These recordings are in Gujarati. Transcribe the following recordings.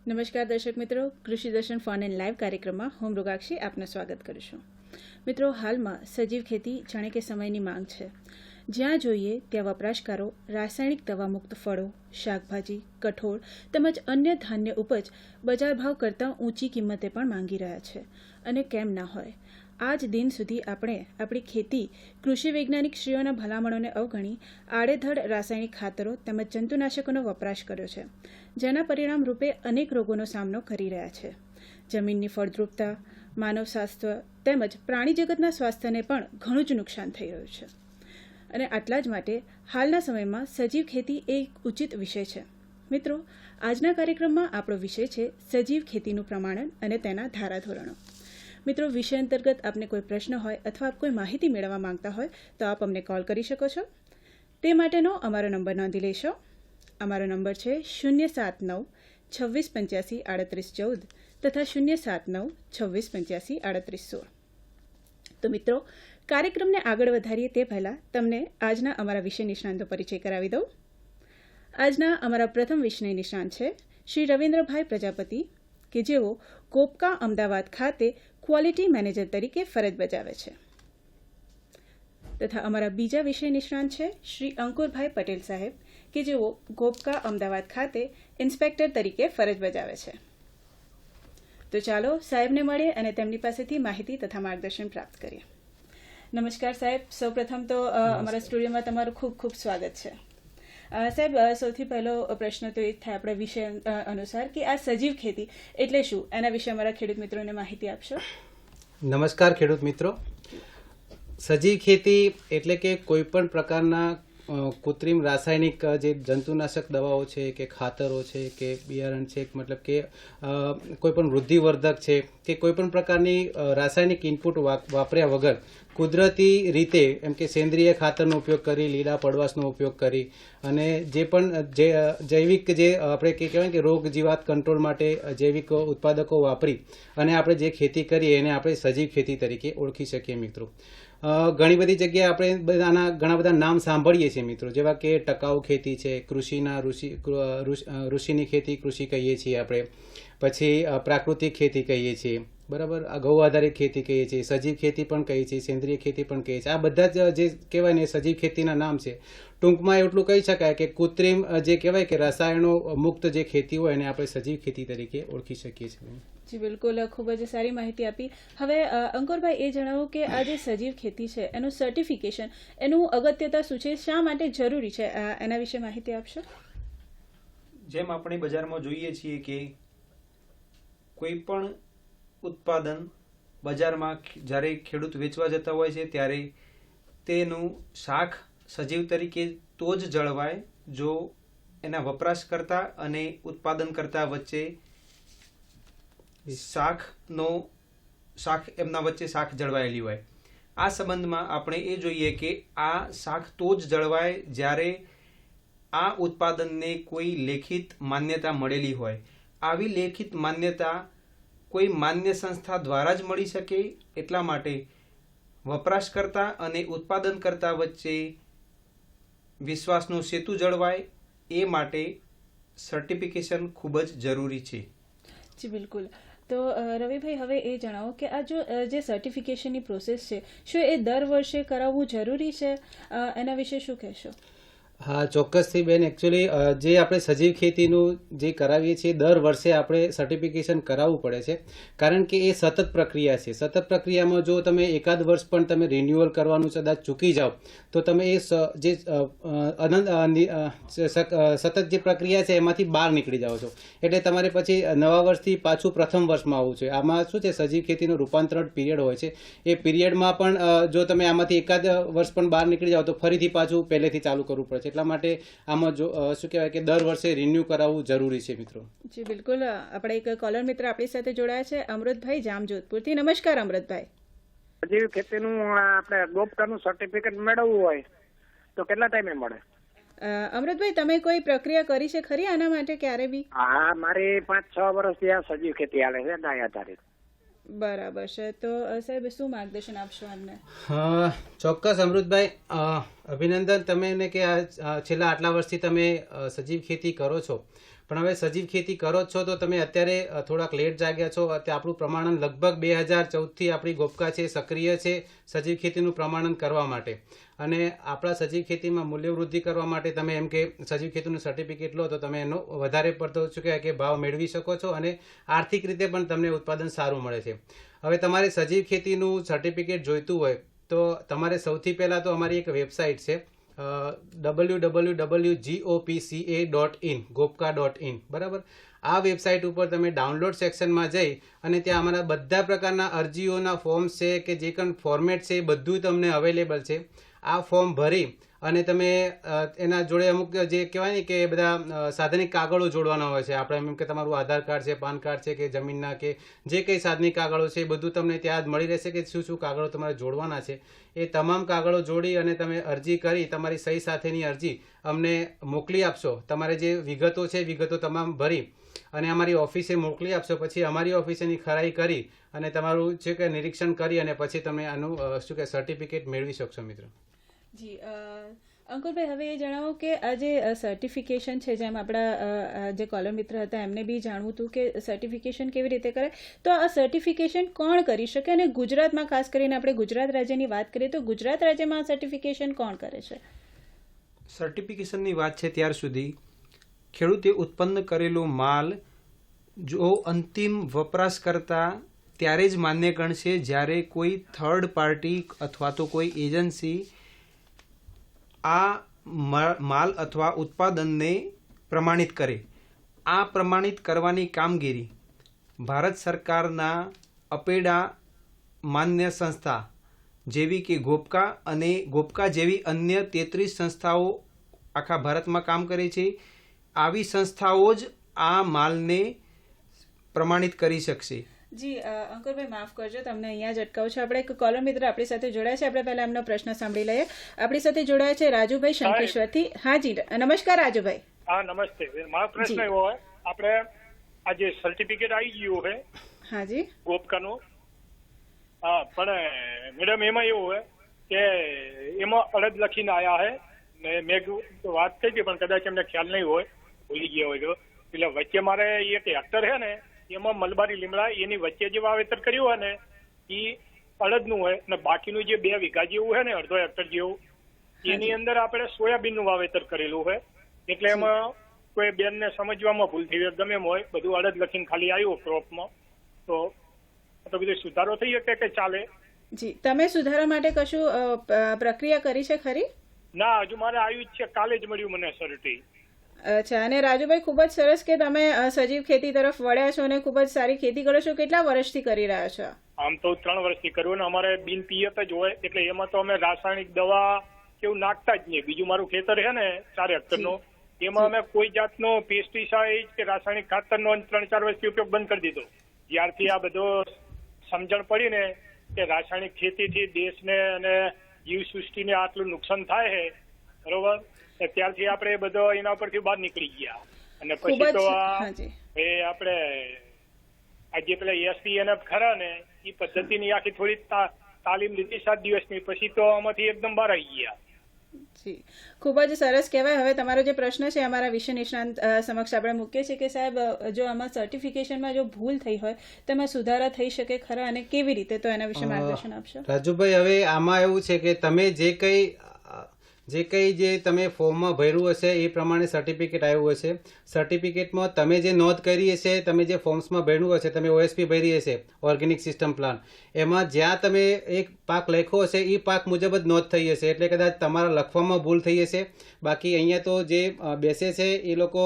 નમસ્કાર દર્શક મિત્રો, કૃષિ દર્શન ફોન એન્ડ લાઈવ કાર્યક્રમમાં હું મૃગાક્ષી આપનું સ્વાગત કરું છું. મિત્રો, હાલમાં સજીવ ખેતી જાણે કે સમયની માંગ છે. જ્યાં જોઈએ ત્યાં વપરાશકારો રાસાયણિક દવામુક્ત ફળો, શાકભાજી, કઠોળ તેમજ અન્ય ધાન્ય ઉપજ બજાર ભાવ કરતાં ઊંચી કિંમતે પણ માંગી રહ્યા છે. અને કેમ ના હોય, આજ દિન સુધી આપણે આપણી ખેતી કૃષિ વૈજ્ઞાનિકશ્રીઓના ભલામણોને અવગણી આડેધડ રાસાયણિક ખાતરો તેમજ જંતુનાશકોનો વપરાશ કર્યો છે, જેના પરિણામ રૂપે અનેક રોગોનો સામનો કરી રહ્યા છે. જમીનની ફળદ્રુપતા, માનવ સ્વાસ્થ્ય તેમજ પ્રાણી જગતના સ્વાસ્થ્યને પણ ઘણું જ નુકસાન થઈ રહ્યું છે. અને આટલા જ માટે હાલના સમયમાં સજીવ ખેતી એ એક ઉચિત વિષય છે. મિત્રો, આજના કાર્યક્રમમાં આપણો વિષય છે સજીવ ખેતીનું પ્રમાણન અને તેના ધારાધોરણો. મિત્રો, વિષય અંતર્ગત આપને કોઈ પ્રશ્ન હોય અથવા આપ કોઈ માહિતી મેળવવા માંગતા હોય તો આપ અમને કોલ કરી શકો છો. તે માટેનો અમારો નંબર નોંધી લેશો. અમારો નંબર છે 079-2685-3814 તથા 079-2685-3816. તો મિત્રો, કાર્યક્રમને આગળ વધારીએ તે પહેલાં તમને આજના અમારા વિષય નિષ્ણાંતો પરિચય કરાવી દઉં. આજના અમારા પ્રથમ વિષય નિષ્ણાંત છે શ્રી રવિન્દ્રભાઈ પ્રજાપતિ, કે જેઓ ગોપકા અમદાવાદ ખાતે ક્વોલિટી મેનેજર તરીકે ફરજ બજાવે છે. તથા અમારા બીજા વિષય નિષ્ણાંત છે શ્રી અંકુરભાઈ પટેલ સાહેબ, કે જેઓ ગોપકા અમદાવાદ ખાતે ઇન્સ્પેક્ટર તરીકે ફરજ બજાવે છે. તો ચાલો સાહેબને મળીએ અને તેમની પાસેથી માહિતી તથા માર્ગદર્શન પ્રાપ્ત કરીએ. નમસ્કાર સાહેબ, સૌપ્રથમ તો અમારા સ્ટુડિયોમાં તમારું ખૂબ ખૂબ સ્વાગત છે. સાહેબ, સૌથી પહેલો પ્રશ્ન તો એ જ થાય આપણે વિષય અનુસાર કે આ સજીવ ખેતી એટલે શું, એના વિશે અમારા ખેડૂત મિત્રોને માહિતી આપશો. નમસ્કાર ખેડૂત મિત્રો. સજીવ ખેતી એટલે કે કોઈ પણ પ્રકારના કૃત્રિમ રાસાયણિક જે જંતુનાશક દવાઓ છે કે ખાતરો છે કે બિયારણ છે, મતલબ કે કોઈ પણ વૃદ્ધિવર્ધક છે કે કોઈ પણ પ્રકારની રાસાયણિક ઇનપુટ વાપર્યા વગર કુદરતી રીતે એમ કે સેન્દ્રિય ખાતરનો ઉપયોગ કરી, લીલા પડવાશનો ઉપયોગ કરી અને જે પણ જૈવિક જે આપણે કહેવાય કે રોગ જીવાત કંટ્રોલ માટે જૈવિક ઉત્પાદકો વાપરી અને આપણે જે ખેતી કરીએ એને આપણે સજીવ ખેતી તરીકે ઓળખી શકીએ. મિત્રો, ઘણી બધી જગ્યાએ આપણે ઘણા બધા નામ સાંભળીએ છીએ મિત્રો, જેવા કે ટકાઉ ખેતી છે, ઋષિની ખેતી કૃષિ કહીએ છીએ આપણે, પછી પ્રાકૃતિક ખેતી કહીએ છીએ, બરાબર, ગૌ આધારિત ખેતી કહીએ છીએ, સજીવ ખેતી પણ કહીએ છીએ, સેન્દ્રિય ખેતી પણ કહીએ છીએ. આ બધા જ જે કહેવાય ને સજીવ ખેતીના નામ છે. ટૂંકમાં એટલું કહી શકાય કે કૃત્રિમ જે કહેવાય કે રસાયણો મુક્ત જે ખેતી હોય એને આપણે સજીવ ખેતી તરીકે ઓળખી શકીએ છીએ. જી બિલકુલ, ખૂબ જ સારી માહિતી આપી. હવે અંકુરભાઈ, એ જણાવો કે આ જે સજીવ ખેતી છે એનું સર્ટિફિકેશન, એનું અગત્યતા શું છે, શા માટે જરૂરી છે, એના વિશે માહિતી આપશો. જેમ આપણે બજારમાં જોઈએ છીએ કે કોઈ પણ ઉત્પાદન બજારમાં જ્યારે ખેડૂત વેચવા જતા હોય છે ત્યારે તેનું શાખ સજીવ તરીકે તો જ જળવાય જો એના વપરાશકર્તા અને ઉત્પાદનકર્તા વચ્ચે એમના વચ્ચે શાખ જળવાયેલી હોય. આ સંબંધમાં આપણે એ જોઈએ કે આ શાખ તો જ જળવાય જ્યારે આ ઉત્પાદનને કોઈ લેખિત માન્યતા મળેલી હોય. આવી લેખિત માન્યતા કોઈ માન્ય સંસ્થા દ્વારા જ મળી શકે. એટલા માટે વપરાશકર્તા અને ઉત્પાદનકર્તા વચ્ચે વિશ્વાસનો સેતુ જળવાય એ માટે સર્ટિફિકેશન ખૂબ જ જરૂરી છે. જી બિલકુલ. તો રવિભાઈ, હવે એ જણાવો કે આ જે સર્ટિફિકેશનની પ્રોસેસ છે, શું એ દર વર્ષે કરાવવું જરૂરી છે, એના વિશે શું કહેશો. હા, ચોક્કસથી બેન. એકચ્યુઅલી જે આપણે સજીવ ખેતીનું જે કરાવીએ છીએ દર વર્ષે આપણે સર્ટિફિકેશન કરાવવું પડે છે, કારણ કે એ સતત પ્રક્રિયા છે. સતત પ્રક્રિયામાં જો તમે એકાદ વર્ષ પણ તમે રિન્યુઅલ કરવાનું કદાચ ચૂકી જાઓ તો તમે એ જે સતત જે પ્રક્રિયા છે એમાંથી બહાર નીકળી જાઓ છો. એટલે તમારે પછી નવા વર્ષથી પાછું પ્રથમ વર્ષમાં આવવું છે. આમાં શું છે, સજીવ ખેતીનું રૂપાંતરણ પીરિયડ હોય છે. એ પીરિયડમાં પણ જો તમે આમાંથી એકાદ વર્ષ પણ બહાર નીકળી જાઓ તો ફરીથી પાછું પહેલેથી ચાલુ કરવું પડે છે. એટલા માટે આમાં જો શું કહેવાય કે દર વર્ષે રિન્યુ કરાવવું જરૂરી છે. મિત્રો, જી બિલકુલ. આપણે એક કોલર મિત્ર આપણી સાથે જોડાયા છે, અમૃતભાઈ જામજોધપુરથી. નમસ્કાર અમૃતભાઈ. સજીવ ખેતીનું આપણે ગોપકાનું સર્ટિફિકેટ મેળવવું હોય તો કેટલા ટાઈમે મળે. અમૃતભાઈ, તમે કોઈ પ્રક્રિયા કરી છે ખરી આના માટે ક્યારે બી? હા, મારી 5-6 વર્ષથી આ સજીવ ખેતી હાલે છે, ગાય આધારિત. બરાબર છે. તો સાહેબ, શું માર્ગદર્શન આપશો અમને? ચોક્કસ અમૃતભાઈ, અભિનંદન તમને કે છેલ્લા આટલા વર્ષથી તમે સજીવ ખેતી કરો છો. પણ હવે સજીવ ખેતી કરો જ છો તો તમે અત્યારે થોડાક લેટ જાગ્યા છો. અત્યારે આપણું પ્રમાણન લગભગ 2014થી આપણી ગોપકા છે સક્રિય છે સજીવ ખેતીનું પ્રમાણન કરવા માટે. અને આપણા સજીવ ખેતીમાં મૂલ્યવૃદ્ધિ કરવા માટે તમે એમ કે સજીવ ખેતીનું સર્ટિફિકેટ લો તો તમે એનો વધારે પડતો શું કહેવાય કે ભાવ મેળવી શકો છો અને આર્થિક રીતે પણ તમને ઉત્પાદન સારું મળે છે. હવે તમારે સજીવ ખેતીનું સર્ટિફિકેટ જોઈતું હોય તો તમારે સૌથી પહેલાં તો અમારી એક વેબસાઇટ છે www.gopca.in gopka.in બરાબર. આ વેબસાઇટ ઉપર તમે ડાઉનલોડ સેક્શનમાં જઈ અને ત્યાં અમારા બધા પ્રકારના અરજીઓના ફોર્મ્સ છે કે જે પણ ફોર્મેટ છે એ બધું તમને અવેલેબલ છે. આ ફોર્મ ભરી અને તમે એના જોડે અમુક જે કહેવાય ને કે બધા સાધનિક કાગળો જોડવાના હોય છે. આપણે એમ કે તમારું આધાર કાર્ડ છે, પાન કાર્ડ છે કે જમીનના કે જે કંઈ સાધનિક કાગળો છે એ બધું તમને ત્યાં જ મળી રહેશે કે શું શું કાગળો તમારે જોડવાના છે. એ તમામ કાગળો જોડી અને તમે અરજી કરી તમારી સહી સાથેની અરજી અમને મોકલી આપશો. તમારે જે વિગતો છે વિગતો તમામ ભરી અને અમારી ઓફિસે મોકલી આપશો. પછી અમારી ઓફિસેની ખરાઈ કરી અને તમારું છે કે નિરીક્ષણ કરી અને પછી તમે આનું શું કે સર્ટિફિકેટ મેળવી શકશો મિત્રો. જી અંકુરભાઈ, હવે એ જણાવો કે આ જે સર્ટિફિકેશન છે, જેમ આપણા જે કોલર મિત્ર હતા એમને બી જાણવું હતું કે સર્ટિફિકેશન કેવી રીતે કરે, તો આ સર્ટિફિકેશન કોણ કરી શકે અને ગુજરાતમાં ખાસ કરીને આપણે ગુજરાત રાજ્યની વાત કરીએ તો ગુજરાત રાજ્યમાં આ સર્ટિફિકેશન કોણ કરે છે? સર્ટિફિકેશનની વાત છે ત્યાર સુધી ખેડૂતે ઉત્પન્ન કરેલો માલ જો અંતિમ વપરાશકર્તા ત્યારે જ માન્ય ગણશે જ્યારે કોઈ થર્ડ પાર્ટી અથવા તો કોઈ એજન્સી આ માલ અથવા ઉત્પાદનને પ્રમાણિત કરે. આ પ્રમાણિત કરવાની કામગીરી ભારત સરકારના અપેડા માન્ય સંસ્થા જેવી કે ગોપકા અને ગોપકા જેવી અન્ય 33 સંસ્થાઓ આખા ભારતમાં કામ કરે છે. આવી સંસ્થાઓ જ આ માલને પ્રમાણિત કરી શકશે. જી અંકુરભાઈ, માફ કરજો, તમને અહીંયા જ અટકાવું છું. આપણે એક કોલર મિત્ર આપણી સાથે જોડાયા છે. આપણે પહેલા એમનો પ્રશ્ન સાંભળી લઈએ. આપણી સાથે જોડાયા છે રાજુભાઈ શંકેશ્વરથી. હા જી, નમસ્કાર રાજુભાઈ. હા નમસ્તે. મારો પ્રશ્ન એવો હોય, આપણે આ જે સર્ટિફિકેટ આવી ગયું હોય હા જી ગોપકાનું, હા, પણ મેડમ એમાં એવું હોય કે એમાં અડદ લખીને આયા હે ને મેં વાત થઈ હતી પણ કદાચ એમને ખ્યાલ નહીં હોય, ભૂલી ગયા હોય તો. એટલે વચ્ચે મારે એક હેક્ટર છે ને એમાં મલબારી લીમડા એની વચ્ચે જે વાવેતર કર્યું હોય ને એ અડદનું હોય ને બાકીનું જે 2 વીઘા જેવું હોય ને અડધો હેક્ટર જેવું એની અંદર આપણે સોયાબીનનું વાવેતર કરેલું હોય. એટલે એમાં કોઈ બેનને સમજવામાં ભૂલ થઈ હોય, ગમે એમ હોય, બધું અડદ લખીને ખાલી આવ્યું ક્રોપમાં, તો બધું સુધારો થઈ શકે કે ચાલે? જી, તમે સુધારા માટે કશું પ્રક્રિયા કરી છે ખરી? ના, હજુ મારે આવ્યું જ છે, કાલે જ મળ્યું મને સર્ટી. અચ્છા. અને રાજુભાઈ, ખૂબ જ સરસ કે તમે સજીવ ખેતી તરફ વળ્યા છો અને ખૂબ જ સારી ખેતી કરો છો. કેટલા વર્ષથી કરી રહ્યા છો? આમ તો 3 વર્ષથી કર્યું ને અમારે બિન પિયત જ હોય એટલે એમાં તો અમે રાસાયણિક દવા કેવું નાખતા જ નહીં. બીજું મારું ખેતર છે ને 4 હેક્ટરનું, એમાં અમે કોઈ જાતનો પેસ્ટિસાઇડ કે રાસાયણિક ખાતરનો 3-4 વર્ષથી ઉપયોગ બંધ કરી દીધો. જ્યારથી આ બધો સમજણ પડી ને કે રાસાયણિક ખેતીથી દેશને અને જીવસૃષ્ટિને આટલું નુકસાન થાય છે, બરોબર, ત્યારથી આપણે બધો એના પરથી બહાર નીકળી ગયા. અને પછી તો એ આપણે આ જે પેલા SPNF ખરા ને એ પદ્ધતિની આખી થોડી તાલીમ લીધી 7 દિવસની, પછી તો આમાંથી એકદમ બહાર આવી ગયા. જી, ખૂબ જ સરસ કહેવાય. હવે તમારો જે પ્રશ્ન છે અમારા વિષય નિષ્ણાંત સમક્ષ આપણે મૂકીએ છીએ કે સાહેબ, જો આમાં સર્ટિફિકેશનમાં જો ભૂલ થઈ હોય તો એમાં સુધારા થઈ શકે ખરા અને કેવી રીતે, તો એના વિશે માર્ગદર્શન આપશો. રાજુભાઈ, હવે આમાં એવું છે કે તમે જે કંઈ તમે ફોર્મમાં ભર્યું હશે એ પ્રમાણે સર્ટિફિકેટ આવ્યું હશે. સર્ટિફિકેટમાં તમે જે નોંધ કરી હશે, તમે જે ફોર્મ્સમાં ભર્યું હશે, તમે OSP ભરી હશે, ઓર્ગેનિક સિસ્ટમ પ્લાન, એમાં જ્યાં તમે એક પાક લખ્યો હશે એ પાક મુજબ જ નોંધ થઈ હશે. એટલે કદાચ તમારા લખવામાં ભૂલ થઈ હશે. બાકી અહીંયા તો જે બેસે છે એ લોકો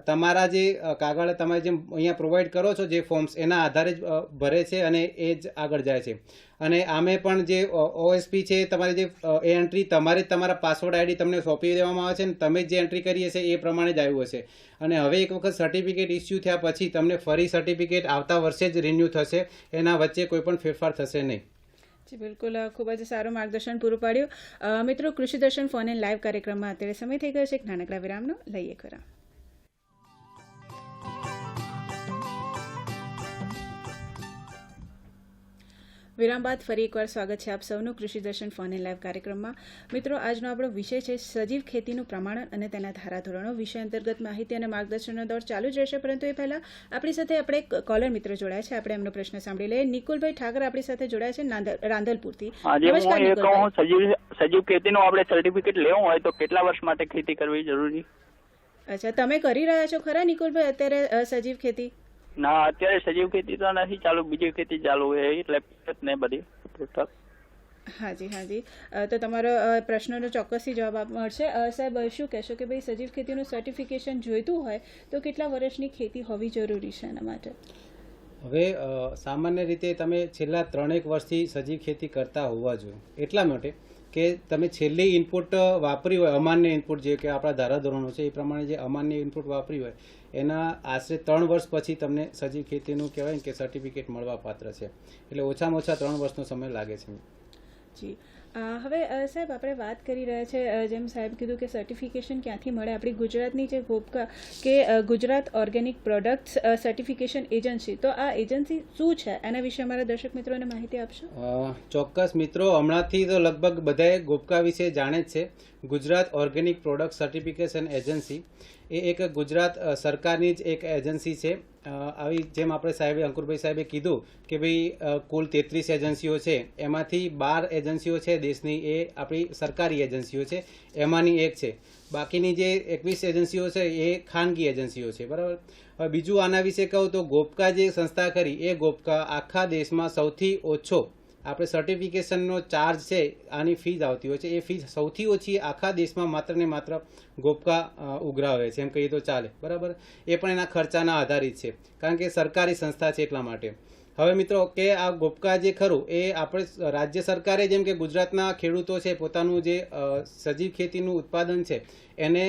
તમારા જે કાગળ તમે જે અહીંયા પ્રોવાઈડ કરો છો જે ફોર્મ્સ, એના આધારે જ ભરે છે અને એ જ આગળ જાય છે. અને આમે પણ જે OSP છે તમારી જે એ એન્ટ્રી તમારે તમારા પાસવર્ડ ID તમને સોંપી દેવામાં આવે છે અને તમે જે એન્ટ્રી કરી હશે એ પ્રમાણે જ આવ્યું હશે. અને હવે એક વખત સર્ટિફિકેટ ઇસ્યુ થયા પછી તમને ફરી સર્ટિફિકેટ આવતા વર્ષે જ રિન્યૂ થશે. એના વચ્ચે કોઈ પણ ફેરફાર થશે નહીં. જી બિલકુલ, ખૂબ જ સારું માર્ગદર્શન પૂરું પાડ્યું. મિત્રો, કૃષિ દર્શન ફોન ઇન લાઈવ કાર્યક્રમમાં અત્યારે સમય થઈ ગયો છે એક નાનકડા વિરામનો. લઈએ ખરા. વિરામ બાદ ફરી એકવાર સ્વાગત છે આપ સૌનું કૃષિ દર્શન ફોન ઇન લાઈવ કાર્યક્રમમાં. મિત્રો, આજનો આપણો વિષય છે સજીવ ખેતીનું પ્રમાણન અને તેના ધારાધોરણો. વિષય અંતર્ગત માહિતી અને માર્ગદર્શનનો દોર ચાલુ જ રહેશે, પરંતુ એ પહેલા આપણી સાથે આપણે એક કોલર મિત્ર જોડાયા છે. આપણે એમનો પ્રશ્ન સાંભળી લઈએ. નિકુલભાઈ ઠાકર આપણી સાથે જોડાયા છે રાંદલપુરથી. નમસ્કાર નિકુલભાઈ. સજીવ ખેતીનું આપણે સર્ટિફિકેટ લેવું હોય તો કેટલા વર્ષ માટે ખેતી કરવી જરૂરી? અચ્છા, તમે કરી રહ્યા છો ખરા નિકુલભાઈ અત્યારે સજીવ ખેતી? ના, અત્યારે સજીવ ખેતી તો નથી ચાલુ, બીજી ખેતી ચાલુ છે એટલે ને બધી ટોટલ. હાજી. તો તમારો પ્રશ્નનો ચોક્કસથી જવાબ મળશે. સાહેબ, શું કહેશો કે ભાઈ સજીવ ખેતીનું સર્ટિફિકેશન જોઈતું હોય તો કેટલા વર્ષની ખેતી હોવી જરૂરી છે એના માટે? હવે સામાન્ય રીતે તમે છેલ્લા 3 વર્ષથી સજીવ ખેતી કરતા હોવા જોઈએ, એટલા માટે કે તમે છેલ્લી ઇનપુટ વાપરી હોય, અમાન્ય ઇનપુટ જે કે આપણા ધારાધોરણો છે એ પ્રમાણે જે અમાન્ય ઇનપુટ વાપરી હોય એના આશરે 3 વર્ષ પછી તમને સજીવ ખેતીનું કહેવાય કે સર્ટિફિકેટ મળવા પાત્ર છે. એટલે ઓછામાં ઓછા 3 વર્ષનો સમય લાગે છે. જી, હવે સાહેબ આપણે વાત કરી રહ્યા છે, જેમ સાહેબ કીધું કે સર્ટિફિકેશન ક્યાંથી મળે. આપણી ગુજરાતની જે ગોપકા કે Gujarat organic products certification agency, તો આ એજન્સી શું છે એના વિશે અમારા દર્શક મિત્રોને માહિતી આપશો? ચોક્કસ મિત્રો, હમણાંથી તો લગભગ બધાએ ગોપકા વિશે જાણે જ છે. Gujarat organic product certification agency એ એક ગુજરાત સરકારની જ એક એજન્સી છે. આવી જેમ આપણે સાહેબે અંકુરભાઈ સાહેબે કીધું કે ભાઈ કુલ 33 એજન્સીઓ છે, એમાંથી 12 એજન્સીઓ છે દેશની એ આપણી સરકારી એજન્સીઓ છે, એમાંની એક છે. બાકીની જે 21 એજન્સીઓ છે એ ખાનગી એજન્સીઓ છે, બરાબર. હવે બીજું આના વિશે કહું તો ગોપકા જે સંસ્થા કરી એ ગોપકા આખા દેશમાં સૌથી ઓછો આપણે સર્ટિફિકેશનનો ચાર્જ છે, આની ફીઝ આવતી હોય છે, એ ફીઝ સૌથી ઓછી આખા દેશમાં માત્ર ને માત્ર ગોપકા ઉઘરાવે છે, એમ કહીએ તો ચાલે, બરાબર. એ પણ એના ખર્ચાના આધારિત છે, કારણ કે સરકારી સંસ્થા છે એટલા માટે. હવે મિત્રો કે આ ગોપકા જે ખરું એ આપણે રાજ્ય સરકારે જેમ કે ગુજરાતના ખેડૂતો છે પોતાનું જે સજીવ ખેતીનું ઉત્પાદન છે એને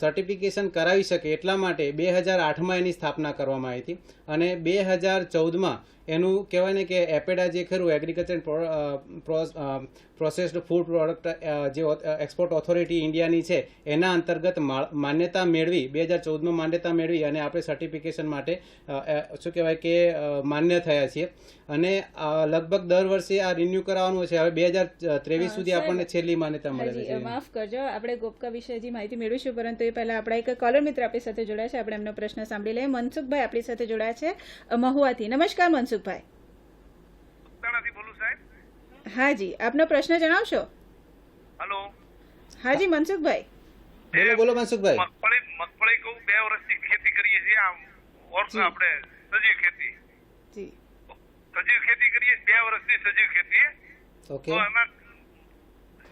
સર્ટિફિકેશન કરાવી શકે એટલા માટે 2008માં એની સ્થાપના કરવામાં આવી હતી અને 2014માં એનું કહેવાય ને કે એપેડા જે ખરું એગ્રીકલ્ચર પ્રોસેસ્ડ ફૂડ પ્રોડક્ટ જે એક્સપોર્ટ ઓથોરિટી ઇન્ડિયાની છે એના અંતર્ગત માન્યતા મેળવી 2014માં માન્યતા મેળવી અને આપણે સર્ટિફિકેશન માટે શું કહેવાય કે માન્ય થયા છીએ અને લગભગ દર વર્ષે આ રિન્યુ કરાવવાનું છે. હવે 2023 સુધી આપણને છેલ્લી માન્યતા મળે છે. માફ કરજો, આપણે ગોપકા વિશે હજી માહિતી મેળવીશું, પરંતુ એ પહેલા આપણા એક કોલર મિત્ર આપણી સાથે જોડાયા છે. આપણે એમનો પ્રશ્ન સાંભળી લઈએ. મનસુખભાઈ આપણી સાથે જોડાયા છે મહુવાથી. નમસ્કાર મનસુખભાઈ. હાજી, આપનો પ્રશ્ન જણાવશો? હેલો. હાજી મનસુખભાઈ. બોલો મનસુખભાઈ. મગફળી કહું 2 વર્ષથી ખેતી કરીએ છીએ આમ આપણે સજીવ ખેતી. જી, સજીવ ખેતી કરીએ 2 વર્ષથી સજીવ ખેતી. ઓકે. તો એમાં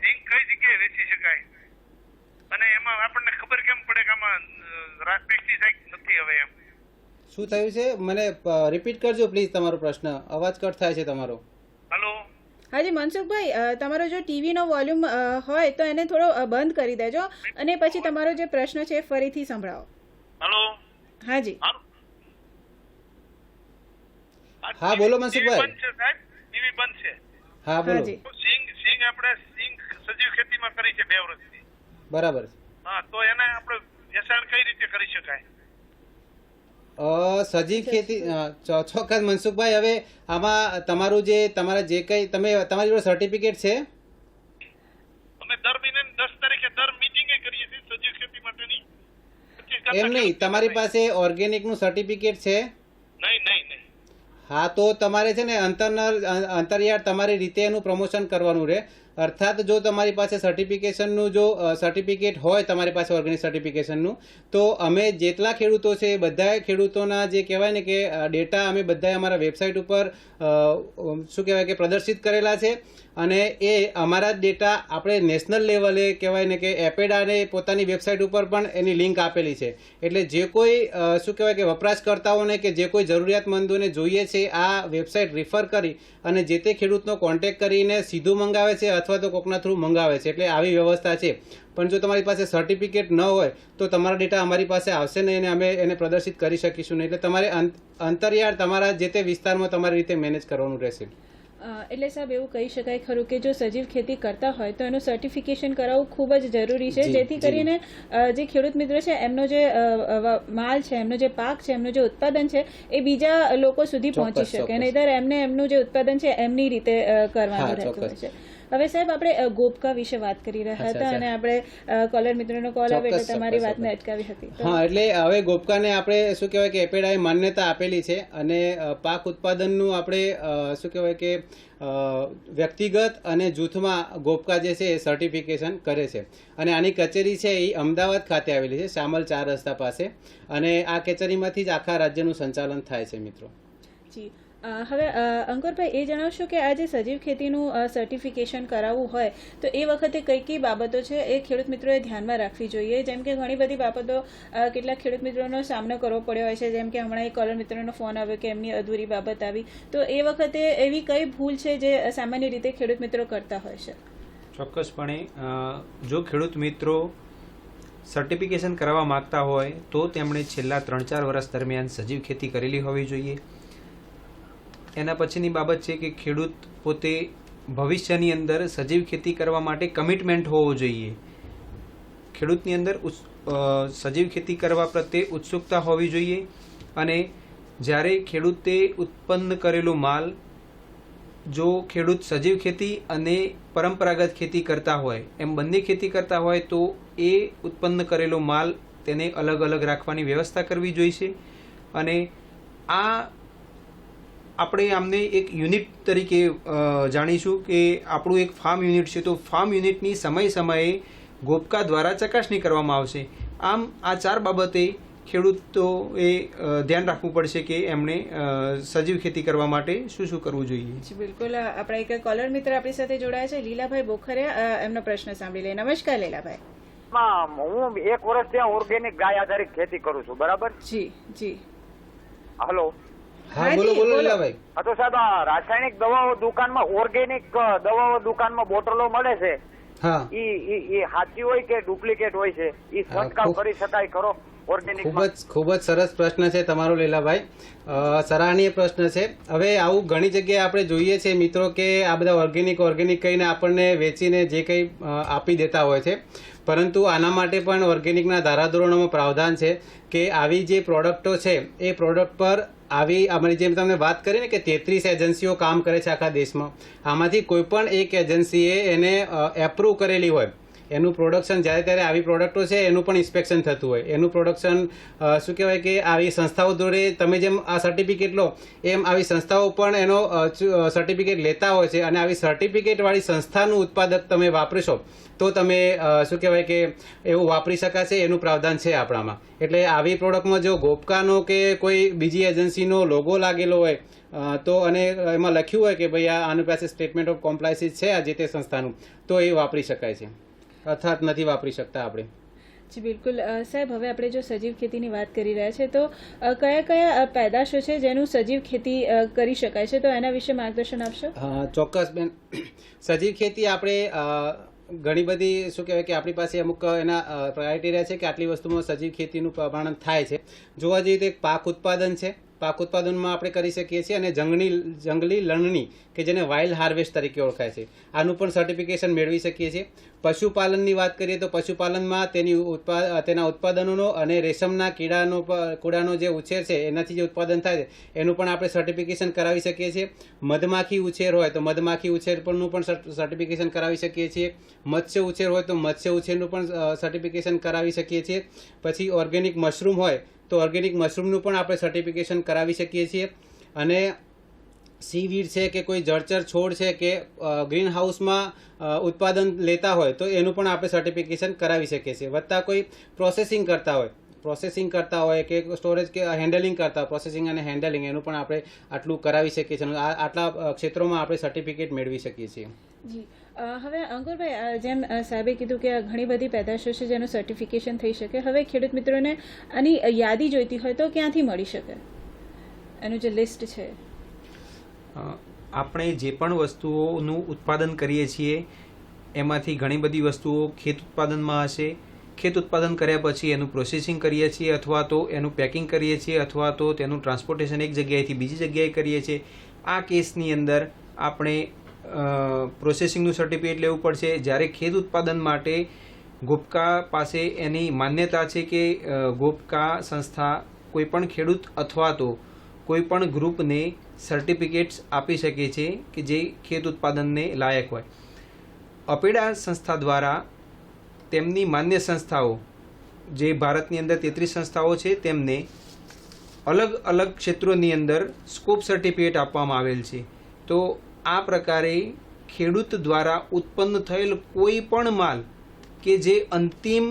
સિંગ કઈ જગ્યાએ વેચી શકાય અને એમાં આપણને ખબર કેમ પડે કે આમાં પેસ્ટિસાઇડ નથી હવે એમ? શું થયું છે મને રિપીટ કરજો પ્લીઝ તમારો પ્રશ્ન, અવાજ કટ થાય છે તમારો. હેલો. હાજી મનસુખભાઈ, તમારો જો ટીવીનો વોલ્યુમ હોય તો એને થોડો બંધ કરી દેજો અને પછી તમારો જે પ્રશ્ન છે ફરીથી સંભળાવો. હેલો. હાજી. હા બોલો મનસુખભાઈ. બંધ છે સાહેબ, ટીવી બંધ છે. હા બોલો. સિંગ આપણે સજીવ ખેતીમાં કરી છે 2 વર્ષથી. બરાબર. હા, તો એને આપણે વેચાણ કઈ રીતે કરી શકાય? સજીવ ખેતી ચોક્કસ મનસુખભાઈ. હવે આમાં તમારું જે તમારા જે કઈ તમે તમારી જોડે સર્ટિફિકેટ છે? અમે દર મહિને 10 તારીખે દર મીટિંગ કરીએ છીએ સજીવ ખેતી માટેની. એમ નહીં, તમારી પાસે ઓર્ગેનિક નું સર્ટિફિકેટ છે? નહીં. હા, તો તમારે છે ને અંતરિયાળ તમારી રીતે એનું પ્રમોશન કરવાનું રહે. અર્થાત જો તમારી પાસે સર્ટિફિકેશનનું જો સર્ટિફિકેટ હોય તમારી પાસે ઓર્ગેનિક સર્ટિફિકેશનનું, તો અમે જેટલા ખેડૂતો છે એ બધા ખેડૂતોના જે કહેવાય ને કે ડેટા અમે બધા અમારા વેબસાઇટ ઉપર શું કહેવાય કે પ્રદર્શિત કરેલા છે અને એ અમારા ડેટા આપણે નેશનલ લેવલે કહેવાય ને કે એપેડાને પોતાની વેબસાઇટ ઉપર પણ એની લિંક આપેલી છે. એટલે જે કોઈ શું કહેવાય કે વપરાશકર્તાઓને કે જે કોઈ જરૂરિયાતમંદોને જોઈએ છે આ વેબસાઇટ રિફર કરી અને જે તે ખેડૂતનો કોન્ટેક્ટ કરીને સીધું મંગાવે છે અથવા તો કોકના થ્રુ મંગાવે છે. એટલે આવી વ્યવસ્થા છે. પણ જો તમારી પાસે સર્ટિફિકેટ ન હોય તો તમારા ડેટા અમારી પાસે આવશે નહીં અને અમે એને પ્રદર્શિત કરી શકીશું નહીં. એટલે તમારે અંતરિયાળ તમારા જે તે વિસ્તારમાં તમારી રીતે મેનેજ કરવાનું રહેશે. એટલે સાહેબ એવું કહી શકાય ખરું કે જો સજીવ ખેતી કરતા હોય તો એનું સર્ટિફિકેશન કરાવવું ખૂબ જ જરૂરી છે, જી, જેથી જી. કરીને જે ખેડૂત મિત્રો છે એમનો જે માલ છે, એમનો જે પાક છે, એમનું જે ઉત્પાદન છે એ બીજા લોકો સુધી પહોંચી ચોક્કસ, શકે, ચોક્કસ. નહીંતર એમને એમનું જે ઉત્પાદન છે એમની રીતે કરવાનું હા, રહેતું હોય ચોક્કસ. છે. હવે સાહેબ આપણે ગોપકા વિશે વાત કરી રહ્યા અચ્છા, હતા અચ્છા. અને આપણે કોલર મિત્રોનો કોલ આવ્યો ચોક્કસ, એટલે તમારી ચોક્કસ, વાતને ચોક્કસ. અટકાવી હતી. તો હા, એટલે હવે ગોપકાને આપણે શું કહેવાય કે એપેડાએ માન્યતા આપેલી છે અને પાક ઉત્પાદનનું આપણે શું કહેવાય કે વ્યક્તિગત અને જૂથમાં ગોપકા જે છે એ સર્ટિફિકેશન કરે છે અને આની કચેરી છે એ અમદાવાદ ખાતે આવેલી છે, શામલ 4 રસ્તા પાસે, અને આ કચેરીમાંથી જ આખા રાજ્યનું સંચાલન થાય છે મિત્રો. જી હવે અંકુરભાઈ એ જણાવશો કે આ જે સજીવ ખેતીનું સર્ટિફિકેશન કરાવવું હોય તો એ વખતે કઈ કઈ બાબતો છે એ ખેડૂત મિત્રોએ ધ્યાનમાં રાખવી જોઈએ? જેમ કે ઘણી બધી બાબતો કેટલાક ખેડૂત મિત્રોનો સામનો કરવો પડ્યો હોય છે, જેમ કે હમણાં એક કોલર મિત્રોનો ફોન આવ્યો કે એમની અધૂરી બાબત આવી, તો એ વખતે એવી કઈ ભૂલ છે જે સામાન્ય રીતે ખેડૂત મિત્રો કરતા હોય છે? ચોક્કસપણે જો ખેડૂત મિત્રો સર્ટિફિકેશન કરાવવા માંગતા હોય તો તેમણે છેલ્લા 3-4 વર્ષ દરમિયાન સજીવ ખેતી કરેલી હોવી જોઈએ. એના પછીની બાબત છે કે ખેડૂત પોતે ભવિષ્યની અંદર સજીવ ખેતી કરવા માટે કમિટમેન્ટ હોવો જોઈએ. ખેડૂતની અંદર સજીવ ખેતી કરવા પ્રત્યે ઉત્સુકતા હોવી જોઈએ અને જ્યારે ખેડૂતે ઉત્પન્ન કરેલો માલ, જો ખેડૂત સજીવ ખેતી અને પરંપરાગત ખેતી કરતા હોય, એમ બંને ખેતી કરતા હોય, તો એ ઉત્પન્ન કરેલો માલ તેને અલગ અલગ રાખવાની વ્યવસ્થા કરવી જોઈશે. અને આ આપણે આમને એક યુનિટ તરીકે જાણીશું કે આપણું એક ફાર્મ યુનિટ છે, તો ફાર્મ યુનિટની સમયે ગોપકા દ્વારા ચકાસણી કરવામાં આવશે. આમ આ 4 બાબતે ખેડૂતોએ ધ્યાન રાખવું પડશે કે એમણે સજીવ ખેતી કરવા માટે શું શું કરવું જોઈએ. જી બિલકુલ. આપણા એક કોલર મિત્ર આપણી સાથે જોડાયા છે, લીલાભાઈ બોખરિયા. એમનો પ્રશ્ન સાંભળી લઈએ. નમસ્કાર લીલાભાઈ. હું 1 વર્ષ ત્યાં ઓર્ગેનિક ગાય આધારિત ખેતી કરું છું, બરાબર? જી જી. હલો. હા, બોલો બોલો લીલાભાઈ. હા, તો સાહેબ આ રાસાયણિક દવાઓ દુકાનમાં, ઓર્ગેનિક દવાઓ દુકાનમાં બોટલો મળે છે, હા, ઈ સાચી હોય કે ડુપ્લિકેટ હોય છે? ઈ છંટકાવ કરી શકાય ખરો ઓર્ગેનિક? ખૂબ જ સરસ પ્રશ્ન છે તમારો લીલાભાઈ, સરાહનીય પ્રશ્ન છે. હવે આવું ઘણી જગ્યાએ આપણે જોઈએ છે મિત્રો કે આ બધા ઓર્ગેનિક કહીને આપણને વેચીને જે કંઈ આપી દેતા હોય છે, પરંતુ આના માટે પણ ઓર્ગેનિકના ધારાધોરણોમાં પ્રાવધાન છે કે આવી જે પ્રોડક્ટો છે એ પ્રોડક્ટ પર આવી અમારી જેમ તમને વાત કરી ને કે 33 એજન્સીઓ કામ કરે છે આખા દેશમાં, આમાંથી કોઈ પણ એક એજન્સીએ એને એપ્રૂવ કરેલી હોય, એનું પ્રોડક્શન જ્યારે ત્યારે આવી પ્રોડક્ટો છે એનું પણ ઇન્સ્પેક્શન થતું હોય, એનું પ્રોડક્શન શું કહેવાય કે આવી સંસ્થાઓ જોડે તમે જેમ આ સર્ટિફિકેટ લો એમ આવી સંસ્થાઓ પણ એનો સર્ટિફિકેટ લેતા હોય છે, અને આવી સર્ટિફિકેટવાળી સંસ્થાનું ઉત્પાદક તમે વાપરશો તો તમે શું કહેવાય કે એવું વાપરી શકાશે, એનું પ્રાવધાન છે આપણામાં. એટલે આવી પ્રોડક્ટમાં જો ગોપકાનો કે કોઈ બીજી એજન્સીનો લોગો લાગેલો હોય તો અને એમાં લખ્યું હોય કે ભાઈ આની પાસે સ્ટેટમેન્ટ ઓફ કોમ્પ્લાયન્સીસ છે આ જે તે સંસ્થાનું, તો એ વાપરી શકાય છે, અર્થાત નથી વાપરી શકતા આપણે. જી બિલકુલ. સાહેબ હવે આપણે જો સજીવ ખેતીની વાત કરી રહ્યા છે તો કયા કયા પેદાશો છે જેનું સજીવ ખેતી કરી શકાય છે, તો એના વિશે માર્ગદર્શન આપશો? ચોક્કસ બેન. સજીવ ખેતી આપણે ઘણી બધી શું કહેવાય કે આપણી પાસે અમુક એના ક્રાઇટેરિયા છે કે આટલી વસ્તુમાં સજીવ ખેતીનું પ્રમાણ થાય છે. જોવા જઈએ તો એક પાક ઉત્પાદન છે, પાક ઉત્પાદનમાં આપણે કરી શકીએ છીએ, અને જંગલી લણણી કે જેને વાઇલ્ડ હાર્વેસ્ટ તરીકે ઓળખાય છે, આનું પણ સર્ટિફિકેશન મેળવી શકીએ છીએ. પશુપાલનની વાત કરીએ તો પશુપાલનમાં તેના ઉત્પાદનોનો અને રેશમના કીડાનો જે ઉછેર છે એનાથી જે ઉત્પાદન થાય છે એનું પણ આપણે સર્ટિફિકેશન કરાવી શકીએ છીએ. મધમાખી ઉછેર હોય તો મધમાખી ઉછેર પરનું પણ સર્ટિફિકેશન કરાવી શકીએ છીએ. મત્સ્ય ઉછેર હોય તો મત્સ્ય ઉછેરનું પણ સર્ટિફિકેશન કરાવી શકીએ છીએ. પછી ઓર્ગેનિક મશરૂમ હોય તો ઓર્ગેનિક મશરૂમનું પણ આપણે સર્ટિફિકેશન કરાવી શકીએ છીએ. અને સીવીડ છે કે કોઈ જળચર છોડ છે કે ગ્રીન હાઉસમાં ઉત્પાદન લેતા હોય તો એનું પણ આપણે સર્ટિફિકેશન કરાવી શકીએ છીએ. વત્તા કોઈ પ્રોસેસિંગ કરતા હોય કે સ્ટોરેજ કે હેન્ડલિંગ કરતા હોય, પ્રોસેસિંગ અને હેન્ડલિંગ, એનું પણ આપણે આટલું કરાવી શકીએ છીએ. આટલા ક્ષેત્રોમાં આપણે સર્ટિફિકેટ મેળવી શકીએ છીએ. જી. હવે અંકુરભાઈ, જેમ સાહેબે કીધું કે ઘણી બધી પેદાશો છે જેનું સર્ટિફિકેશન થઈ શકે, હવે ખેડૂત મિત્રોને આની યાદી જોઈતી હોય તો ક્યાંથી મળી શકે? એનું જે લિસ્ટ છે. આપણે જે પણ વસ્તુઓનું ઉત્પાદન કરીએ છીએ એમાંથી ઘણી બધી વસ્તુઓ ખેત ઉત્પાદનમાં હશે. ખેત ઉત્પાદન કર્યા પછી એનું પ્રોસેસિંગ કરીએ છીએ, અથવા તો એનું પેકિંગ કરીએ છીએ, અથવા તો તેનું ટ્રાન્સપોર્ટેશન એક જગ્યાએથી બીજી જગ્યાએ કરીએ છીએ. આ કેસની અંદર આપણે પ્રોસેસિંગનું સર્ટિફિકેટ લેવું પડશે. જ્યારે ખેત ઉત્પાદન માટે ગોપકા પાસે એની માન્યતા છે કે ગોપકા સંસ્થા કોઈપણ ખેડૂત અથવા તો કોઈપણ ગ્રુપને સર્ટિફિકેટ્સ આપી શકે છે કે જે ખેત ઉત્પાદનને લાયક હોય. અપેડા સંસ્થા દ્વારા તેમની માન્ય સંસ્થાઓ, જે ભારતની અંદર 33 સંસ્થાઓ છે, તેમને અલગ અલગ ક્ષેત્રોની અંદર સ્કોપ સર્ટિફિકેટ આપવામાં આવેલ છે. તો આ પ્રકારે ખેડૂત દ્વારા ઉત્પન્ન થયેલ કોઈ પણ માલ કે જે અંતિમ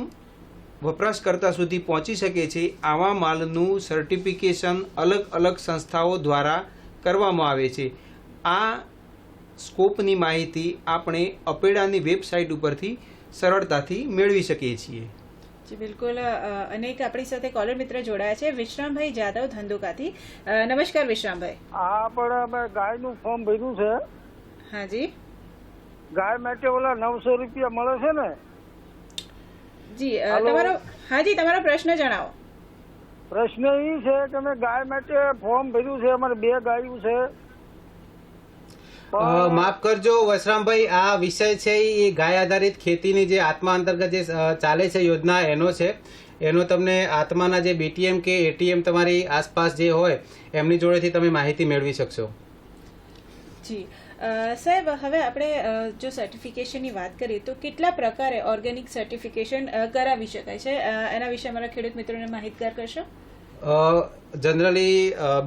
વપરાશકર્તા સુધી પહોંચી શકે છે, આવા માલનું સર્ટિફિકેશન અલગ અલગ સંસ્થાઓ દ્વારા કરવામાં આવે છે. આ સ્કોપની માહિતી આપણે અપેડાની વેબસાઇટ ઉપરથી સરળતાથી મેળવી શકીએ છીએ. જી બિલકુલ. અનેક આપણી સાથે કોલર મિત્ર જોડાયા છે. વિશ્રામભાઈ જાદવ ધંધુકાથી. નમસ્કાર વિશ્રામભાઈ. હા, પણ અમે ગાયનું ફોર્મ ભર્યું છે. હા જી. ગાય માટે ઓલા 900 રૂપિયા મળે છે ને? જી તમારો પ્રશ્ન જણાવો. પ્રશ્ન એ છે કે અમે ગાય માટે ફોર્મ ભર્યું છે, અમારે 2 ગાયું છે. માફ કરજો વસરામભાઈ, આ વિષય છે એ ગાય આધારિત ખેતીની જે આત્મા અંતર્ગત જે ચાલે છે યોજના, એનો છે. એનો તમને આત્માના જે BTM કે ATM તમારી આસપાસ જે હોય એમની જોડેથી તમે માહિતી મેળવી શકશો. જી સાહેબ, હવે આપણે જો સર્ટિફિકેશનની વાત કરીએ તો કેટલા પ્રકારે ઓર્ગેનિક સર્ટિફિકેશન કરાવી શકાય છે, એના વિશે અમારા ખેડૂત મિત્રોને માહિતગાર કરશો. જનરલી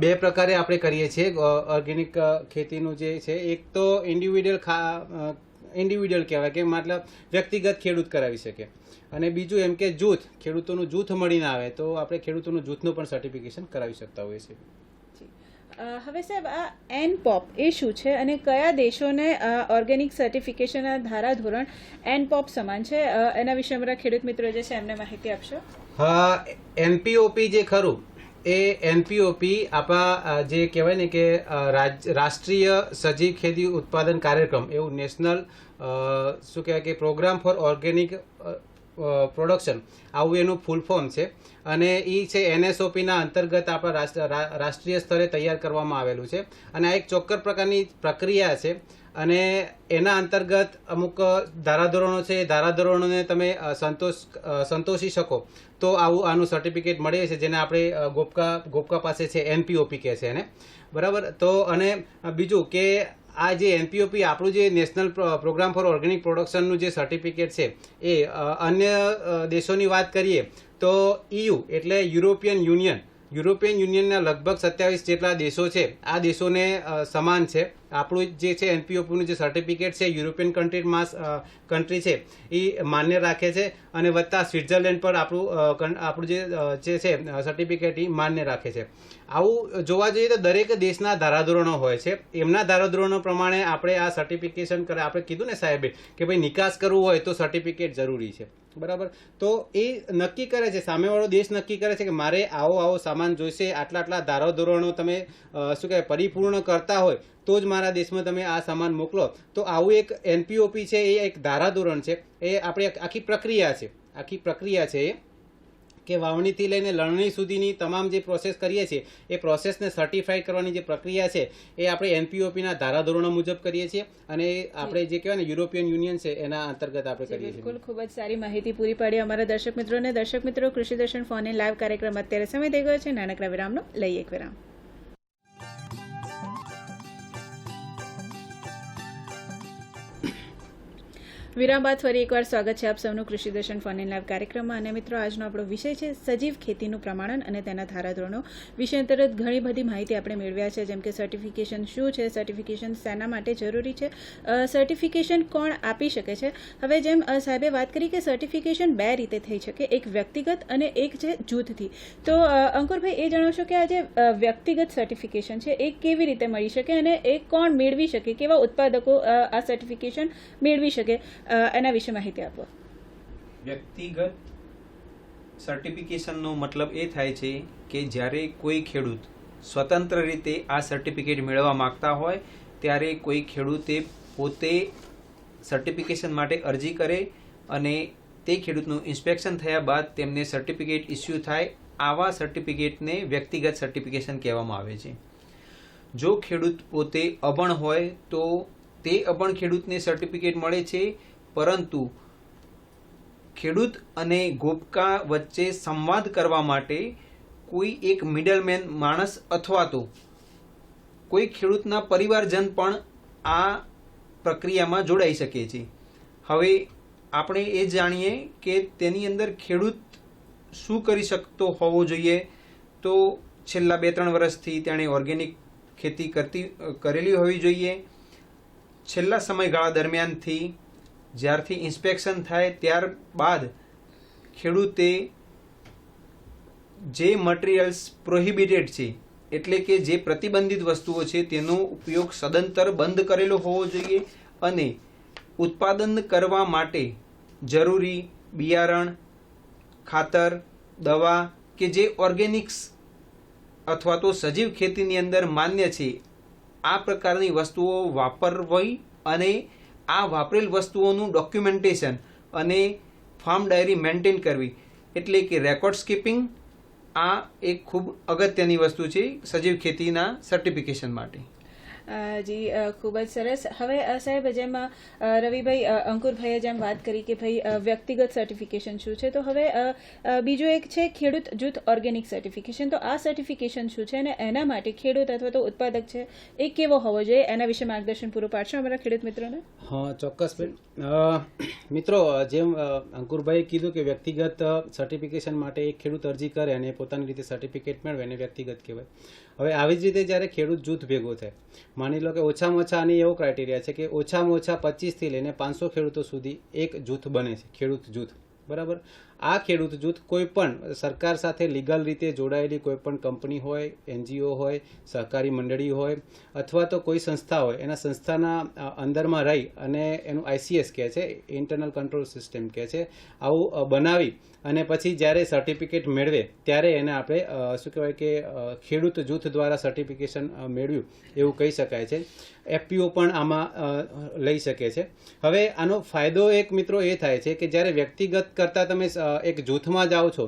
2 પ્રકારે આપણે કરીએ છીએ ઓર્ગેનિક ખેતીનું જે છે. એક તો ઇન્ડિવિડ્યુઅલ કહેવાય કે મતલબ વ્યક્તિગત ખેડૂત કરાવી શકે, અને બીજું એમ કે જૂથ, ખેડૂતોનું જૂથ મળીને આવે તો આપણે ખેડૂતોનું જૂથનું પણ સર્ટિફિકેશન કરાવી શકતા હોઈએ છીએ. હવે સાહેબ, આ NPOP એ શું છે અને કયા દેશોને ઓર્ગેનિક સર્ટિફિકેશનના ધારાધોરણ NPOP સમાન છે, એના વિશે અમારા ખેડૂત મિત્રો જે છે એમને માહિતી આપશો. હા, NPOP જે ખરું એ NPOP આપણા જે કહેવાય ને કે રાષ્ટ્રીય સજીવ ખેતી ઉત્પાદન કાર્યક્રમ, એવું નેશનલ શું કહેવાય કે પ્રોગ્રામ ફોર ઓર્ગેનિક પ્રોડક્શન, આવું એનું ફૂલ ફોર્મ છે. અને એ છે NSOP ના અંતર્ગત આપણા રાષ્ટ્રીય સ્તરે તૈયાર કરવામાં આવેલું છે. અને આ એક ચોક્કસ પ્રકારની પ્રક્રિયા છે, અને એના અંતર્ગત અમુક ધારાધોરણો છે. ધારાધોરણોને તમે સંતોષી શકો તો આનું સર્ટિફિકેટ મળે છે, જેને આપણે ગોપકા પાસે છે NPOP કહે છે એને, બરાબર. તો અને બીજું કે આ જે NPOP આપણું જે નેશનલ પ્રોગ્રામ ફોર ઓર્ગેનિક પ્રોડક્શનનું જે સર્ટિફિકેટ છે એ અન્ય દેશોની વાત કરીએ તો EU એટલે યુરોપિયન યુનિયનના લગભગ 27 જેટલા દેશો છે. આ દેશોને સમાન છે. આપણું જે છે NPOPનું જે સર્ટિફિકેટ છે યુરોપિયન કન્ટ્રી છે એ માન્ય રાખે છે, અને વત્તા સ્વિટ્ઝરલેન્ડ પર આપણું જે છે સર્ટિફિકેટ એ માન્ય રાખે છે. આવું જોવા જઈએ તો દરેક દેશના ધારાધોરણો હોય છે. એમના ધારાધોરણો પ્રમાણે આપણે આ સર્ટિફિકેશન કરે. આપણે કીધું ને સાહેબે કે ભાઈ નિકાસ કરવું હોય તો સર્ટિફિકેટ જરૂરી છે, બરાબર. તો એ નક્કી કરે છે, સામેવાળો દેશ નક્કી કરે છે કે મારે આવો સામાન જોઈશે, આટલા ધારાધોરણો તમે શું કહેવાય પરિપૂર્ણ કરતા હોય તો જ મારા દેશમાં તમે આ સામાન મોકલો. તો આવું એક NPOP છે, એ એક ધારાધોરણ છે. એ આપણી આખી પ્રક્રિયા છે એ કે વાવણીથી લઈને લણણી સુધીની તમામ જે પ્રોસેસ કરીએ છીએ એ પ્રોસેસને સર્ટિફાઈ કરવાની જે પ્રક્રિયા છે એ આપણે NPOPના ધારાધોરણો મુજબ કરીએ છીએ, અને આપણે જે કહેવાય ને યુરોપિયન યુનિયન છે એના અંતર્ગત આપણે કરીએ છીએ. બિલકુલ, ખૂબ જ સારી માહિતી પૂરી પાડી અમારા દર્શક મિત્રોને. દર્શક મિત્રો, કૃષિ દર્શન ફોન ઇન લાઈવ કાર્યક્રમ અત્યારે સમય થઈ ગયો છે નાનકડા વિરામનો. લઈએ એક વિરામ. વિરામ બાદ ફરી એકવાર સ્વાગત છે આપ સૌનું કૃષિ દર્શન ફોન ઇન લાઈવ કાર્યક્રમમાં. અને મિત્રો, આજનો આપણો વિષય છે સજીવ ખેતીનું પ્રમાણન અને તેના ધારાધોરણો. વિષય અંતર્ગત ઘણી બધી માહિતી આપણે મેળવ્યા છે, જેમ કે સર્ટિફિકેશન શું છે, સર્ટિફિકેશન શેના માટે જરૂરી છે, સર્ટિફિકેશન કોણ આપી શકે છે. હવે જેમ સાહેબે વાત કરી કે સર્ટિફિકેશન 2 રીતે થઈ શકે, એક વ્યક્તિગત અને એક છે જૂથથી. તો અંકુરભાઈ, એ જણાવશો કે આ જે વ્યક્તિગત સર્ટિફિકેશન છે એ કેવી રીતે મળી શકે અને એ કોણ મેળવી શકે, કેવા ઉત્પાદકો આ સર્ટિફિકેશન મેળવી શકે, એના વિશે માહિતી આપો. વ્યક્તિગત સર્ટિફિકેશનનો મતલબ એ થાય છે કે જ્યારે કોઈ ખેડૂત સ્વતંત્ર રીતે આ સર્ટિફિકેટ મેળવવા માંગતા હોય ત્યારે કોઈ ખેડૂતે પોતે સર્ટિફિકેશન માટે અરજી કરે અને તે ખેડૂતનું ઇન્સ્પેક્શન થયા બાદ તેમને સર્ટિફિકેટ ઇસ્યુ થાય. આવા સર્ટિફિકેટને વ્યક્તિગત સર્ટિફિકેશન કહેવામાં આવે છે. જો ખેડૂત પોતે અભણ હોય તો તે અભણ ખેડૂતને સર્ટિફિકેટ મળે છે, પરંતુ ખેડૂત અને ગોપકા વચ્ચે સંવાદ કરવા માટે કોઈ એક મિડલમેન માણસ અથવા તો કોઈ ખેડૂતના પરિવારજન પણ આ પ્રક્રિયામાં જોડાઈ શકે છે. હવે આપણે એ જાણીએ કે તેની અંદર ખેડૂત શું કરી શકતો હોવો જોઈએ. તો છેલ્લા 2-3 વર્ષથી તેણે ઓર્ગેનિક ખેતી કરેલી હોવી જોઈએ. છેલ્લા સમયગાળા દરમિયાનથી જ્યારથી ઇન્સ્પેક્શન થાય ત્યારબાદ ખેડૂતે જે મટીરિયલ્સ પ્રોહિબિટેડ છે, એટલે કે જે પ્રતિબંધિત વસ્તુઓ છે, તેનો ઉપયોગ સદંતર બંધ કરેલો હોવો જોઈએ અને ઉત્પાદન કરવા માટે જરૂરી બિયારણ, ખાતર, દવા કે જે ઓર્ગેનિક્સ અથવા તો સજીવ ખેતીની અંદર માન્ય છે, આ પ્રકારની વસ્તુઓ વાપરવી અને આ વાપરેલ વસ્તુઓનું ડોક્યુમેન્ટેશન અને ફાર્મ ડાયરી મેન્ટેન કરવી, એટલે કે રેકોર્ડ કીપિંગ, આ એક ખૂબ અગત્યની વસ્તુ છે સજીવ ખેતીના સર્ટિફિકેશન માટે. જી, ખૂબ જ સરસ. હવે સાહેબ, જેમ રવિભાઈ, અંકુરભાઈએ જેમ વાત કરી કે ભાઈ વ્યક્તિગત સર્ટિફિકેશન શું છે, તો હવે બીજું એક છે ખેડૂત જૂથ ઓર્ગેનિક સર્ટિફિકેશન. તો આ સર્ટિફિકેશન શું છે અને એના માટે ખેડૂત અથવા તો ઉત્પાદક છે એ કેવો હોવો જોઈએ, એના વિશે માર્ગદર્શન પૂરું પાડશો અમારા ખેડૂત મિત્રોને? હા, ચોક્કસ બેન. મિત્રો, જેમ અંકુરભાઈએ કીધું કે વ્યક્તિગત સર્ટિફિકેશન માટે એક ખેડૂત અરજી કરે અને પોતાની રીતે સર્ટિફિકેટ મેળવે એને વ્યક્તિગત કહેવાય. હવે આવી જ રીતે જ્યારે ખેડૂત જૂથ ભેગો થાય, માની લો કે ઓછામાં ઓછા આની એવો ક્રાઇટેરિયા છે કે ઓછામાં ઓછા 25થી લઈને 500 ખેડૂતો સુધી એક જૂથ બને છે, ખેડૂત જૂથ. બરાબર. આ ખેડૂત જૂથ કોઈ પણ સરકાર સાથે લીગલ રીતે જોડાયેલી કોઈ પણ કંપની હોય, NGO હોય, સહકારી મંડળી હોય અથવા તો કોઈ સંસ્થા હોય, એના સંસ્થાના અંદરમાં રહી અને એનું ICS કહે છે, ઇન્ટરનલ કંટ્રોલ સિસ્ટમ કહે છે, આવું બનાવી અને પછી જ્યારે સર્ટિફિકેટ મેળવે ત્યારે એને આપણે શું કહેવાય કે ખેડૂત જૂથ દ્વારા સર્ટિફિકેશન મેળવ્યું એવું કહી શકાય છે. FPO પણ આમાં લઈ શકે છે. હવે આનો ફાયદો એક મિત્રો એ થાય છે કે જ્યારે વ્યક્તિગત કરતાં તમે એક જૂથમાં જાઓ છો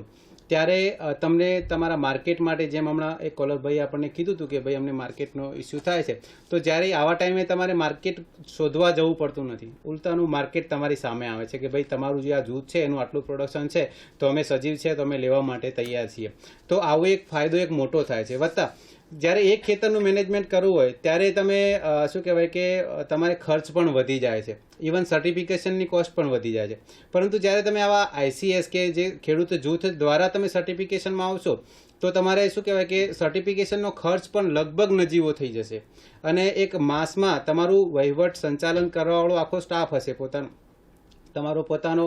ત્યારે તમને તમારા માર્કેટ માટે, જેમ હમણાં એક કોલરભાઈ આપણને કીધું હતું કે ભાઈ અમને માર્કેટનો ઇસ્યુ થાય છે, તો જ્યારે આવા ટાઈમે તમારે માર્કેટ શોધવા જવું પડતું નથી, ઉલટાનું માર્કેટ તમારી સામે આવે છે કે ભાઈ તમારું જે આ જૂથ છે એનું આટલું પ્રોડક્શન છે તો અમે સજીવ છે તો અમે લેવા માટે તૈયાર છીએ. તો આવો એક ફાયદો એક મોટો થાય છે. વત્તા જ્યારે એક ખેતરનું મેનેજમેન્ટ કરવું હોય ત્યારે તમે શું કહેવાય કે તમારે ખર્ચ પણ વધી જાય છે, ઇવન સર્ટિફિકેશનની કોસ્ટ પણ વધી જાય છે. પરંતુ જ્યારે તમે આવા ICS કે જે ખેડૂત જૂથ દ્વારા તમે સર્ટિફિકેશનમાં આવશો તો તમારે શું કહેવાય કે સર્ટિફિકેશનનો ખર્ચ પણ લગભગ નજીવો થઈ જશે અને એક માસમાં તમારું વહીવટ સંચાલન કરવાવાળો આખો સ્ટાફ હશે, તમારો પોતાનો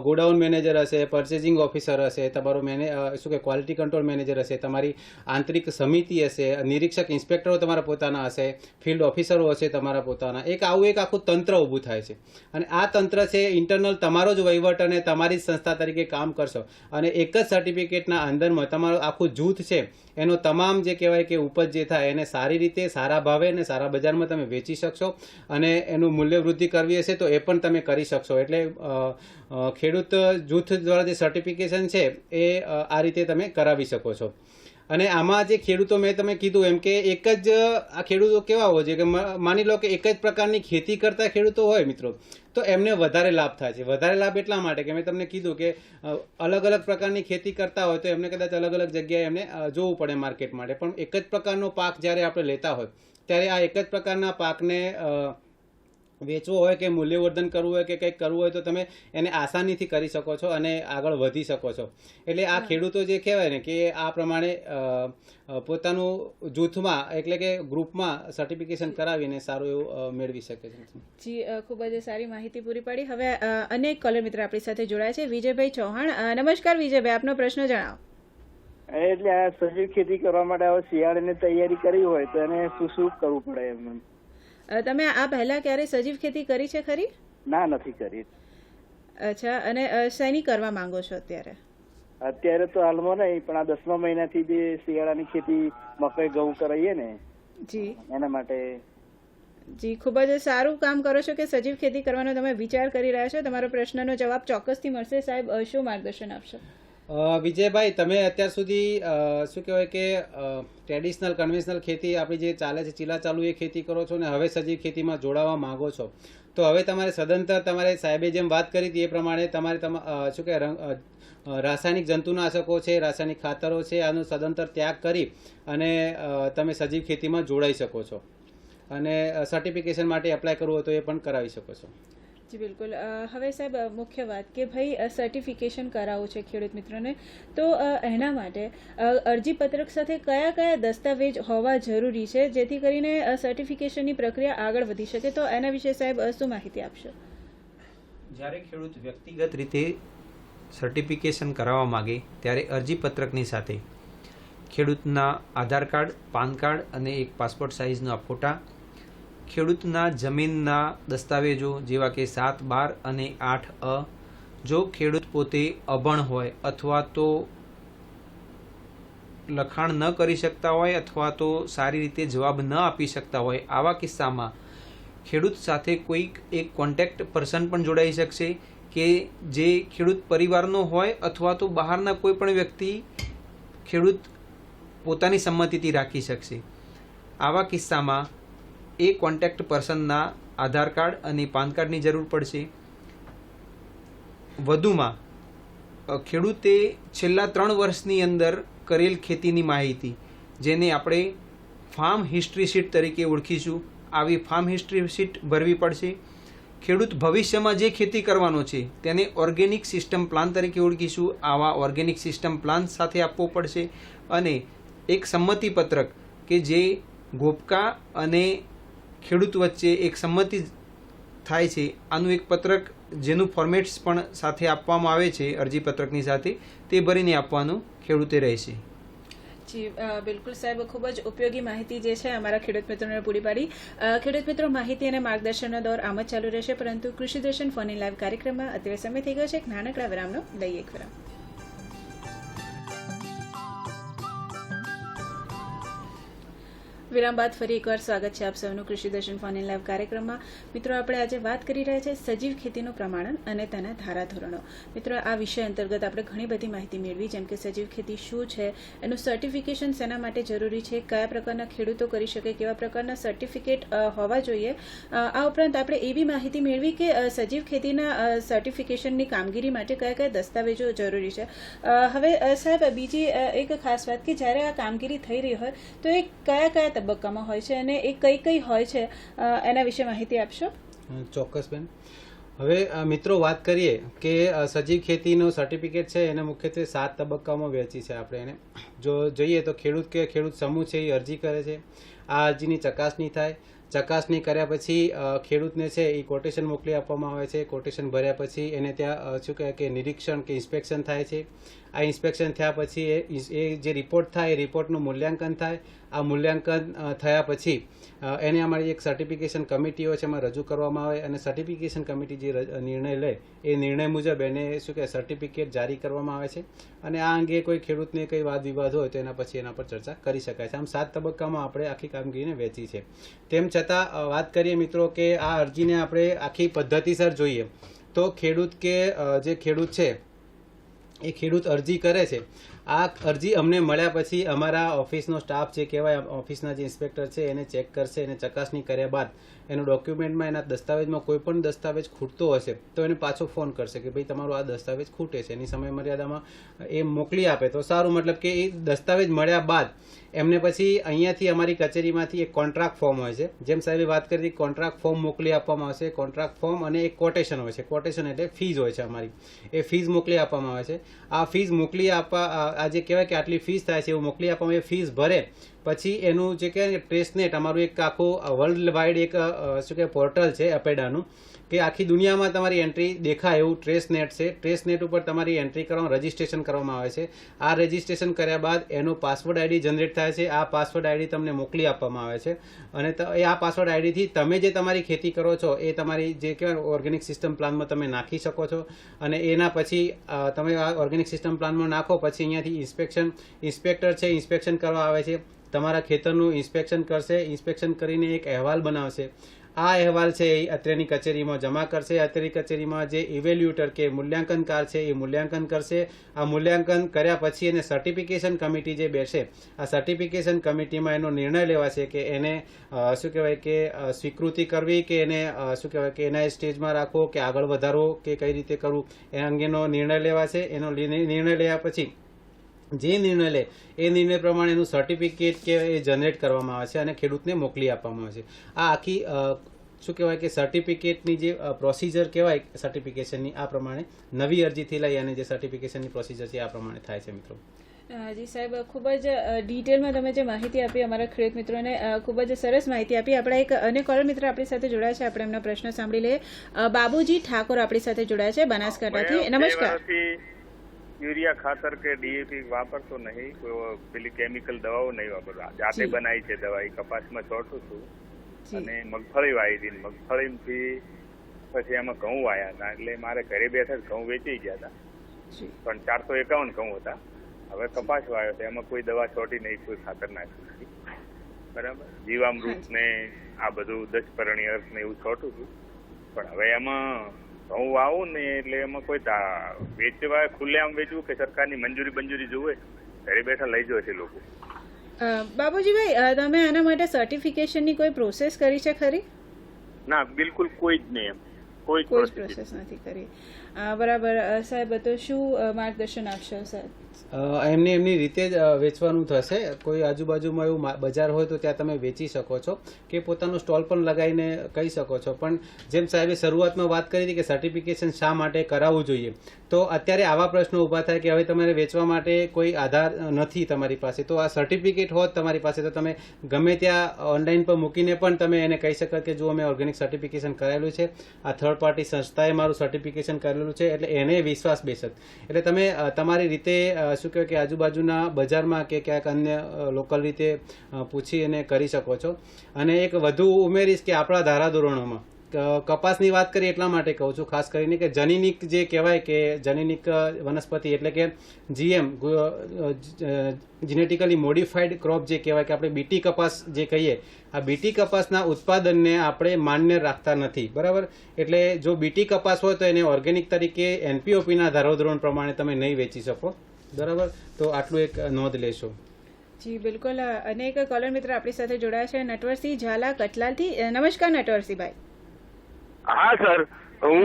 ગોડાઉન મેનેજર હશે, પર્ચેસિંગ ઓફિસર હશે, તમારો શું કે ક્વોલિટી કંટ્રોલ મેનેજર હશે, તમારી આંતરિક સમિતિ હશે, નિરીક્ષક ઇન્સ્પેક્ટરો તમારા પોતાના હશે, ફિલ્ડ ઓફિસરો હશે તમારા પોતાના. એક આખું તંત્ર ઊભું થાય છે અને આ તંત્ર છે ઇન્ટરનલ તમારો જ વહીવટ અને તમારી જ સંસ્થા તરીકે કામ કરશો અને એક જ સર્ટિફિકેટના અંદરમાં તમારું આખું જૂથ છે એનો તમામ જે કહેવાય કે ઉપજ જે થાય એને સારી રીતે, સારા ભાવે અને સારા બજારમાં તમે વેચી શકશો અને એનું મૂલ્ય વૃદ્ધિ કરવી હશે તો એ પણ તમે કરી શકશો. એટલે ખેડૂત જૂથ દ્વારા જે સર્ટિફિકેશન છે એ આ રીતે તમે કરાવી શકો છો. અને આમાં જે ખેડૂતો મેં તમે કીધું એમ કે એક જ આ ખેડૂતો કેવા હોય છે કે માની લો કે એક જ પ્રકારની ખેતી કરતા ખેડૂતો હોય મિત્રો, તો એમને વધારે લાભ થાય છે. વધારે લાભ એટલા માટે કે મેં તમને કીધું કે અલગ અલગ પ્રકારની ખેતી કરતા હોય તો એમને કદાચ અલગ અલગ જગ્યાએ એમને જોવું પડે માર્કેટ માટે, પણ એક જ પ્રકારનો પાક જ્યારે આપણે લેતા હોય ત્યારે આ એક જ પ્રકારના પાકને વેચવો હોય કે મૂલ્યવર્ધન કરવું હોય કે કંઈક કરવું હોય તો તમે એને આસાનીથી કરી શકો છો અને આગળ વધી શકો છો. એટલે આ ખેડૂતો જે કહેવાય ને કે આ પ્રમાણે પોતાનું જૂથમાં એટલે કે ગ્રુપમાં સર્ટિફિકેશન કરાવીને સારું એવું મેળવી શકે છે. જી, ખૂબ જ સારી માહિતી પૂરી પાડી. હવે અનેક કોલર મિત્ર આપણી સાથે જોડાયા છે. વિજયભાઈ ચૌહાણ, નમસ્કાર વિજયભાઈ, આપનો પ્રશ્ન જણાવો. એટલે આ સજીવ ખેતી કરવા માટે હવે શિયાળાની તૈયારી કરવી હોય તો એને શું શું કરવું પડે એમ? તમે આ પહેલા ક્યારે સજીવ ખેતી કરી છે ખરી? ના, નથી કરી. અચ્છા, અને શેની કરવા માંગો છો અત્યારે? અત્યારે તો હાલમાં નહીં, પણ આ 10મા મહિનાથી જે શિયાળાની ખેતી મકઈ ઘઉં કરાવીએ ને જી એના માટે. જી, ખૂબ જ સારું કામ કરો છો કે સજીવ ખેતી કરવાનો તમે વિચાર કરી રહ્યા છો. તમારો પ્રશ્નનો જવાબ ચોક્કસથી મળશે. સાહેબ, શું માર્ગદર્શન આપશો? વિજયભાઈ, તમે અત્યાર સુધી શું કહેવાય કે ટ્રેડિશનલ કન્વેન્શનલ ખેતી આપણી જે ચાલે છે ચીલા ચાલુ એ ખેતી કરો છો ને હવે સજીવ ખેતીમાં જોડાવા માંગો છો, તો હવે તમારે સદંતર તમારે સાહેબે જેમ વાત કરી હતી એ પ્રમાણે તમારે શું કહેવાય રાસાયણિક જંતુનાશકો છે, રાસાયણિક ખાતરો છે, આનો સદંતર ત્યાગ કરી અને તમે સજીવ ખેતીમાં જોડાઈ શકો છો અને સર્ટિફિકેશન માટે એપ્લાય કરવું હોય તો એ પણ કરાવી શકો છો. જી બિલકુલ. હવે સાહેબ મુખ્ય વાત કે ભાઈ સર્ટિફિકેશન કરાવવું છે ખેડૂત મિત્રોને, તો એના માટે અરજીપત્રક સાથે કયા કયા દસ્તાવેજ હોવા જરૂરી છે જેથી કરીને સર્ટિફિકેશનની પ્રક્રિયા આગળ વધી શકે, તો એના વિશે સાહેબ શું માહિતી આપશો? જ્યારે ખેડૂત વ્યક્તિગત રીતે સર્ટિફિકેશન કરાવવા માગે ત્યારે અરજીપત્રકની સાથે ખેડૂતના આધાર કાર્ડ, પાન કાર્ડ અને એક પાસપોર્ટ સાઇઝના ફોટા, ખેડૂતના જમીનના દસ્તાવેજો જેવા કે 7, 12 અને 8A, જો ખેડૂત પોતે અભણ હોય અથવા તો લખાણ ન કરી શકતા હોય અથવા તો સારી રીતે જવાબ ન આપી શકતા હોય, આવા કિસ્સામાં ખેડૂત સાથે કોઈક એક કોન્ટેક્ટ પર્સન પણ જોડાઈ શકશે કે જે ખેડૂત પરિવારનો હોય અથવા તો બહારના કોઈ પણ વ્યક્તિ ખેડૂત પોતાની સંમતિથી રાખી શકશે. આવા કિસ્સામાં એ કોન્ટેક્ટ પર્સનના આધાર કાર્ડ અને પાન કાર્ડની જરૂર પડશે. વધુમાં ખેડૂતે છેલ્લા 3 વર્ષની અંદર કરેલ ખેતીની માહિતી, જેને આપણે ફાર્મ હિસ્ટ્રી શીટ તરીકે ઓળખીશું, આવી ફાર્મ હિસ્ટ્રી શીટ ભરવી પડશે. ખેડૂત ભવિષ્યમાં જે ખેતી કરવાનો છે તેને ઓર્ગેનિક સિસ્ટમ પ્લાન તરીકે ઓળખીશું, આવા ઓર્ગેનિક સિસ્ટમ પ્લાન સાથે આપવો પડશે અને એક સંમતિ પત્રક કે જે ગોપકા અને ખેડૂત વચ્ચે એક સંમતિ થાય છે, આનું એક પત્રક જેનું ફોર્મેટ્સ પણ સાથે આપવામાં આવે છે અરજીપત્રકની સાથે, તે ભરીને આપવાનું ખેડૂતે રહેશે. જી બિલકુલ સાહેબ, ખૂબ જ ઉપયોગી માહિતી જે છે અમારા ખેડૂત મિત્રોને પૂરી પાડી. ખેડૂત મિત્રો, માહિતી અને માર્ગદર્શનનો દોર આમ જ ચાલુ રહેશે, પરંતુ કૃષિ દર્શન ફોન ઇન લાઈવ કાર્યક્રમમાં અત્યારે સમય થઈ ગયો છે એક નાનકડા વિરામનો. લઈએ એક વિરામ. વિરામ બાદ ફરી એકવાર સ્વાગત છે આપ સૌનું કૃષિ દર્શન ફોન ઇન લાઈવ કાર્યક્રમમાં. મિત્રો, આપણે આજે વાત કરી રહ્યા છીએ સજીવ ખેતીનું પ્રમાણન અને તેના ધારાધોરણો. મિત્રો, આ વિષય અંતર્ગત આપણે ઘણી બધી માહિતી મેળવી, જેમ કે સજીવ ખેતી શું છે, એનું સર્ટિફિકેશન શેના માટે જરૂરી છે, કયા પ્રકારના ખેડૂતો કરી શકે, કેવા પ્રકારના સર્ટિફિકેટ હોવા જોઈએ. આ ઉપરાંત આપણે એવી માહિતી મેળવી કે સજીવ ખેતીના સર્ટિફિકેશનની કામગીરી માટે કયા કયા દસ્તાવેજો જરૂરી છે. હવે સાહેબ, બીજી એક ખાસ વાત કે જ્યારે આ કામગીરી થઈ રહી હોય તો એ કયા કયા તબક્કામાં હોય છે અને એ કઈ કઈ હોય છે, એના વિશે માહિતી આપશો? ચોક્કસ બેન. હવે મિત્રો, વાત કરીએ કે સજીવ ખેતીનો સર્ટિફિકેટ છે એને મુખ્યત્વે 7 તબક્કામાં વહેંચી છે. આપણે એને જો જોઈએ તો ખેડૂત કે ખેડૂત સમૂહ છે એ અરજી કરે છે, આ અરજીની ચકાસણી થાય, ચકાસણી કર્યા પછી ખેડૂતને છે એ કોટેશન મોકલી આપવામાં આવે છે. કોટેશન ભર્યા પછી એને ત્યાં શું કહેવાય કે નિરીક્ષણ કે ઇન્સ્પેક્શન થાય છે. આ ઇન્સ્પેક્શન થયા પછી એ જે રિપોર્ટ થાય એ રિપોર્ટનું મૂલ્યાંકન થાય. આ મૂલ્યાંકન થયા પછી એને અમારી એક સર્ટિફિકેશન કમિટી હોય છે, એમાં રજૂ કરવામાં આવે અને સર્ટિફિકેશન કમિટી જે નિર્ણય લે એ નિર્ણય મુજબ એને શું કહેવાય સર્ટિફિકેટ જારી કરવામાં આવે છે અને આ અંગે કોઈ ખેડૂતને કંઈ વાદ વિવાદ હોય તો એના પછી એના પર ચર્ચા કરી શકાય છે. આમ 7 તબક્કામાં આપણે આખી કામગીરીને વહેંચી છે. તેમ છતાં વાત કરીએ મિત્રો કે આ અરજીને આપણે આખી પદ્ધતિસર જોઈએ તો ખેડૂત કે જે ખેડૂત છે એ ખેડૂત અરજી કરે છે, આ અરજી અમને મળ્યા પછી અમારા ઓફિસનો સ્ટાફ જે કહેવાય ઓફિસના જે ઇન્સ્પેક્ટર છે એને ચેક કરશે અને ચકાસણી કર્યા બાદ એનું ડોક્યુમેન્ટમાં એના દસ્તાવેજમાં કોઈ પણ દસ્તાવેજ ખૂટતો હશે તો એને પાછો ફોન કરશે કે ભાઈ તમારો આ દસ્તાવેજ ખૂટે છે, એની સમય મર્યાદામાં એ મોકલી આપે તો સારું. મતલબ કે એ દસ્તાવેજ મળ્યા બાદ એમને પછી અહીંયાથી અમારી કચેરીમાંથી એક કોન્ટ્રાક્ટ ફોર્મ હોય છે, જેમ સાહેબે વાત કરી કોન્ટ્રાક્ટ ફોર્મ મોકલી આપવામાં આવશે. કોન્ટ્રાક્ટ ફોર્મ અને એક કોટેશન હોય છે. કોટેશન એટલે ફીઝ હોય છે અમારી, એ ફીઝ મોકલી આપવામાં આવે છે. આ ફીઝ મોકલી આપવા આ જે કહેવાય કે આટલી ફીઝ થાય છે એવું મોકલી આપવામાં એ ફીઝ ભરે પછી એનું જે કહેવાય ને ટ્રેસનેટ, અમારું એક આખું વર્લ્ડ વાઇડ એક શું કહેવાય પોર્ટલ છે અપેડાનું કે આખી દુનિયામાં તમારી એન્ટ્રી દેખાય એવું ટ્રેસનેટ છે. ટ્રેસનેટ ઉપર તમારી એન્ટ્રી કરવામાં રજિસ્ટ્રેશન કરવામાં આવે છે. આ રજિસ્ટ્રેશન કર્યા બાદ એનો પાસવર્ડ આઈડી જનરેટ થાય છે. આ પાસવર્ડ આઈડી તમને મોકલી આપવામાં આવે છે અને આ પાસવર્ડ આઈડીથી તમે જે તમારી ખેતી કરો છો એ તમારી જે કહેવાય ઓર્ગેનિક સિસ્ટમ પ્લાનમાં તમે નાખી શકો છો અને એના પછી તમે આ ઓર્ગેનિક સિસ્ટમ પ્લાનમાં નાખો પછી અહીંયાથી ઇન્સ્પેક્ટર છે ઇન્સ્પેક્શન કરવા આવે છે, તમારા ખેતરનું ઇન્સ્પેક્શન કરશે. ઇન્સ્પેક્શન કરીને એક અહેવાલ બનાવશે આ અહેવાલ છે એ અત્રેની કચેરીમાં જમા કરશે. અત્રેની કચેરીમાં જે ઇવેલ્યુએટર કે મૂલ્યાંકનકાર છે એ મૂલ્યાંકન કરશે. આ મૂલ્યાંકન કર્યા પછી એને સર્ટિફિકેશન કમિટી જે બેસે, આ સર્ટિફિકેશન કમિટીમાં એનો નિર્ણય લેવાશે કે એને શું કહેવાય કે સ્વીકૃતિ કરવી કે એને શું કહેવાય કે એના સ્ટેજમાં રાખવો કે આગળ વધારવો કે કઈ રીતે કરવું એ અંગેનો નિર્ણય લેવાશે. એનો નિર્ણય લેવા પછી જે નિર્ણય લે એ નિર્ણય પ્રમાણે એનું સર્ટિફિકેટ કે એ જનરેટ કરવામાં આવે છે અને ખેડૂતને મોકલી આપવામાં આવે છે. આ આખી શું કહેવાય કે સર્ટિફિકેટની જે પ્રોસિજર કહેવાય સર્ટિફિકેશનની, આ પ્રમાણે નવી અરજીથી લઈ અને જે સર્ટિફિકેશનની પ્રોસિજર છે આ પ્રમાણે થાય છે મિત્રો. જી સાહેબ, ખૂબ જ ડિટેલમાં તમે જે માહિતી આપી અમારા ખેડૂત મિત્રોને, ખૂબ જ સરસ માહિતી આપી. આપણા એક અન્ય કોલર મિત્ર આપણી સાથે જોડાયા છે, આપણે એમના પ્રશ્ન સાંભળી લઈએ. બાબુજી ઠાકોર આપણી સાથે જોડાયા છે બનાસકાંઠાથી. નમસ્કાર. યુરિયા ખાતર કે ડીએપી વાપરતો નહીં, કોઈ પેલી કેમિકલ દવાઓ નહીં વાપરતો, જાતે બનાવી છે દવા. કપાસમાં છોડું છું અને મગફળી વાવી હતી. મગફળીથી પછી એમાં ઘઉં વાયા હતા, એટલે મારે ઘરે બેઠા ઘઉં વેચી ગયા હતા, પણ 451 ઘઉં હતા. હવે કપાસ વાવ્યો તો એમાં કોઈ દવા છોટી નહીં, કોઈ ખાતર નાખ્યું નથી. બરાબર, જીવામૃત ને આ બધું 10 પરણી અર્થ ને એવું છોટું છું, પણ હવે એમાં ઘઉં વાવું ને એટલે એમાં કોઈ વેચવા ખુલ્લે આમ વેચવું કે સરકારની મંજૂરી જુએ, ઘરે બેઠા લઈ જાય છે લોકો. બાબુજીભાઈ, તમે આના માટે સર્ટિફિકેશનની કોઈ પ્રોસેસ કરી છે ખરી? ના, બિલકુલ કોઈ જ નહીં, એમ કોઈ પ્રોસેસ નથી કરી. બરાબર સાહેબ, તો શું માર્ગદર્શન આપશો સાહેબ? એમની રીતે જ વેચવાનું થશે. કોઈ આજુબાજુમાં એવું બજાર હોય તો ત્યાં તમે વેચી શકો છો કે પોતાનો સ્ટોલ પણ લગાવીને કહી શકો છો. પણ જેમ સાહેબે શરૂઆતમાં વાત કરી હતી કે સર્ટિફિકેશન શા માટે કરાવવું જોઈએ, તો અત્યારે આવા પ્રશ્નો ઊભા થાય કે હવે તમારે વેચવા માટે કોઈ આધાર નથી તમારી પાસે, તો આ સર્ટિફિકેટ હોત તમારી પાસે તો તમે ગમે ત્યાં ઓનલાઈન પર મૂકીને પણ તમે એને કહી શકો કે જો મેં ઓર્ગેનિક સર્ટિફિકેશન કરેલું છે, આ થર્ડ પાર્ટી સંસ્થાએ મારું સર્ટિફિકેશન કરેલું છે, એટલે એને વિશ્વાસ બેસત. એટલે તમે તમારી રીતે શું કહેવાય કે આજુબાજુના બજારમાં કે ક્યાંક અન્ય લોકલ રીતે પૂછી અને કરી શકો છો. અને એક વધુ ઉમેરીશ કે આપણા ધારાધોરણોમાં કપાસની વાત કરી એટલા માટે કહું છું ખાસ કરીને કે જનીનિક જે કહેવાય કે જનીનિક વનસ્પતિ એટલે કે જીએમ જીનેટિકલી મોડિફાઈડ ક્રોપ જે કહેવાય કે આપણે બીટી કપાસ જે કહીએ, આ બીટી કપાસના ઉત્પાદનને આપણે માન્ય રાખતા નથી. બરાબર, એટલે જો બીટી કપાસ હોય તો એને ઓર્ગેનિક તરીકે એનપીઓપીના ધારાધોરણ પ્રમાણે તમે નહીં વેચી શકો. બરાબર, તો આટલું એક નોંધ લેશો. જી બિલકુલ. અનેક કોલર મિત્ર આપણી સાથે જોડાયા છે. નટવરસિંહ ઝાલા કટલાલથી. નમસ્કાર નટવરસિંહભાઈ. હા સર, હું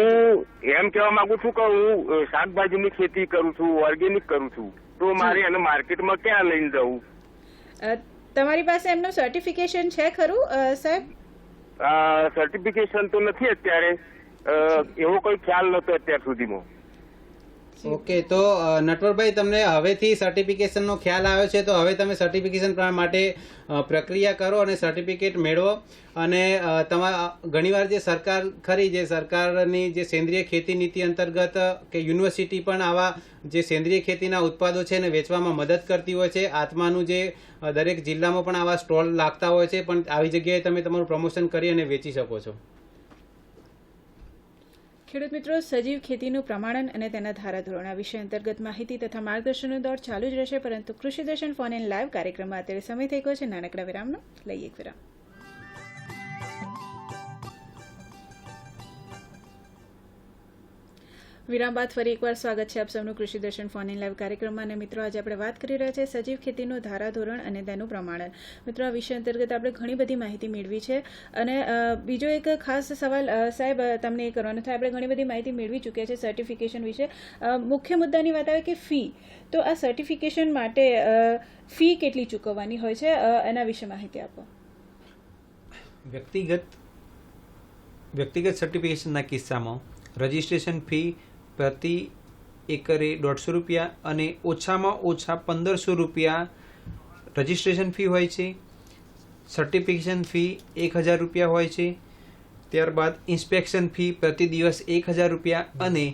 એમ કહેવા માંગુ છું કે હું શાકભાજીની ખેતી કરું છું, ઓર્ગેનિક કરું છું, તો મારે એને માર્કેટમાં ક્યાં લઈને જવું? તમારી પાસે એમનું સર્ટિફિકેશન છે ખરું સાહેબ? સર્ટિફિકેશન તો નથી અત્યારે, એવો કોઈ ખ્યાલ નતો અત્યાર સુધીમાં. ઓકે, તો નટવરભાઈ તમને હવેથી સર્ટિફિકેશનનો ખ્યાલ આવ્યો છે, તો હવે તમે સર્ટિફિકેશન માટે પ્રક્રિયા કરો અને સર્ટિફિકેટ મેળવો. અને તમારા ઘણીવાર જે સરકાર ખરી, જે સરકારની જે સેન્દ્રિય ખેતી નીતિ અંતર્ગત કે યુનિવર્સિટી પણ આવા જે સેન્દ્રિય ખેતીના ઉત્પાદો છે એને વેચવામાં મદદ કરતી હોય છે. આત્માનું જે દરેક જિલ્લામાં પણ આવા સ્ટોલ લાગતા હોય છે, પણ આવી જગ્યાએ તમે તમારું પ્રમોશન કરી અને વેચી શકો છો. ખેડૂત મિત્રો, સજીવ ખેતીનું પ્રમાણન અને તેના ધારાધોરણ આ વિષય અંતર્ગત માહિતી તથા માર્ગદર્શનનો દોર ચાલુ જ રહેશે, પરંતુ કૃષિ દર્શન ફોન ઇન લાઈવ કાર્યક્રમમાં અત્યારે સમય થઈ ગયો છે નાનકડા વિરામનો. લઈએ એક વિરામ. વિરામ બાદ ફરી એકવાર સ્વાગત છે આપ સૌનું કૃષિ દર્શન ફોન ઇન લાઈવ કાર્યક્રમમાં. અને મિત્રો, આજે આપણે વાત કરી રહ્યા છીએ સજીવ ખેતીનું ધારાધોરણ અને તેનું પ્રમાણન. મિત્રો, આ વિષય અંતર્ગત આપણે ઘણી બધી માહિતી મેળવી છે. અને બીજો એક ખાસ સવાલ સાહેબ તમને એ કરવાનો થાય, આપણે ઘણી બધી માહિતી મેળવી ચૂક્યા છે સર્ટિફિકેશન વિશે. મુખ્ય મુદ્દાની વાત આવે કે ફી, તો આ સર્ટિફિકેશન માટે ફી કેટલી ચૂકવવાની હોય છે, એના વિશે માહિતી આપો. વ્યક્તિગત સર્ટિફિકેશનના કિસ્સામાં રજિસ્ટ્રેશન ફી પ્રતિ એકરે 150 રૂપિયા અને ઓછામાં ઓછા 1500 રૂપિયા રજિસ્ટ્રેશન ફી હોય છે. સર્ટિફિકેશન ફી 1000 રૂપિયા હોય છે. ત્યારબાદ ઇન્સ્પેક્શન ફી પ્રતિ દિવસ 1000 રૂપિયા અને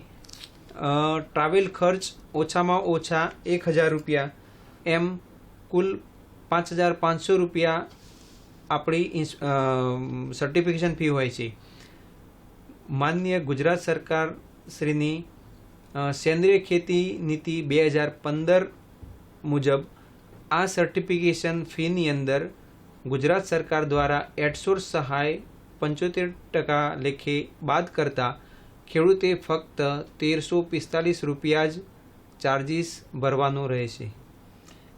ટ્રાવેલ ખર્ચ ઓછામાં ઓછા 1000 રૂપિયા, એમ કુલ 5500 રૂપિયા આપણી સર્ટિફિકેશન ફી હોય છે. માન્ય ગુજરાત સરકાર શ્રીની સેન્દ્રિય ખેતી નીતિ 2015 મુજબ આ સર્ટિફિકેશન ફીની અંદર ગુજરાત સરકાર દ્વારા એડસોર્સ સહાય 75% લેખે બાદ કરતા ખેડૂતે ફક્ત 1345 રૂપિયા જ ચાર્જીસ ભરવાનો રહેશે.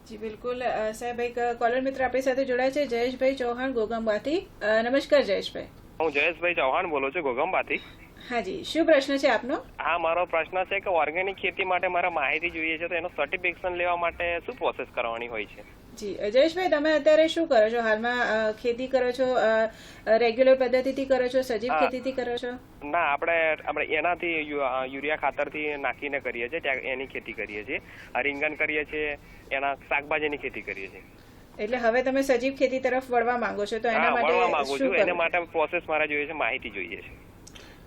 જી બિલકુલ સાહેબ, એક કોલર મિત્ર આપણી સાથે જોડાય છે, જયેશભાઈ ચૌહાણ ગોગંબાથી. નમસ્કાર જયેશભાઈ. હું જયેશભાઈ ચૌહાણ બોલું છું ગોગંબાથી. હાજી, શું પ્રશ્ન છે આપનો? હા, મારો પ્રશ્ન છે કે ઓર્ગેનિક ખેતી માટે મારે માહિતી જોઈએ છે, તો એનું સર્ટિફિકેશન લેવા માટે શું પ્રોસેસ કરવાની હોય છે? જી જયેશભાઈ, તમે અત્યારે શું કરો છો? હાલમાં ખેતી કરો છો, રેગ્યુલર પદ્ધતિથી કરો છો, સજીવ ખેતીથી કરો છો? ના, આપણે એનાથી યુરિયા ખાતરથી નાખીને કરીએ છીએ, ત્યાં એની ખેતી કરીએ છીએ. રીંગણ કરીએ છીએ, એના શાકભાજીની ખેતી કરીએ છીએ. એટલે હવે તમે સજીવ ખેતી તરફ વળવા માંગો છો, તો એના માટે શું એના માટે પ્રોસેસ મારે જોઈએ છે, માહિતી જોઈએ છે.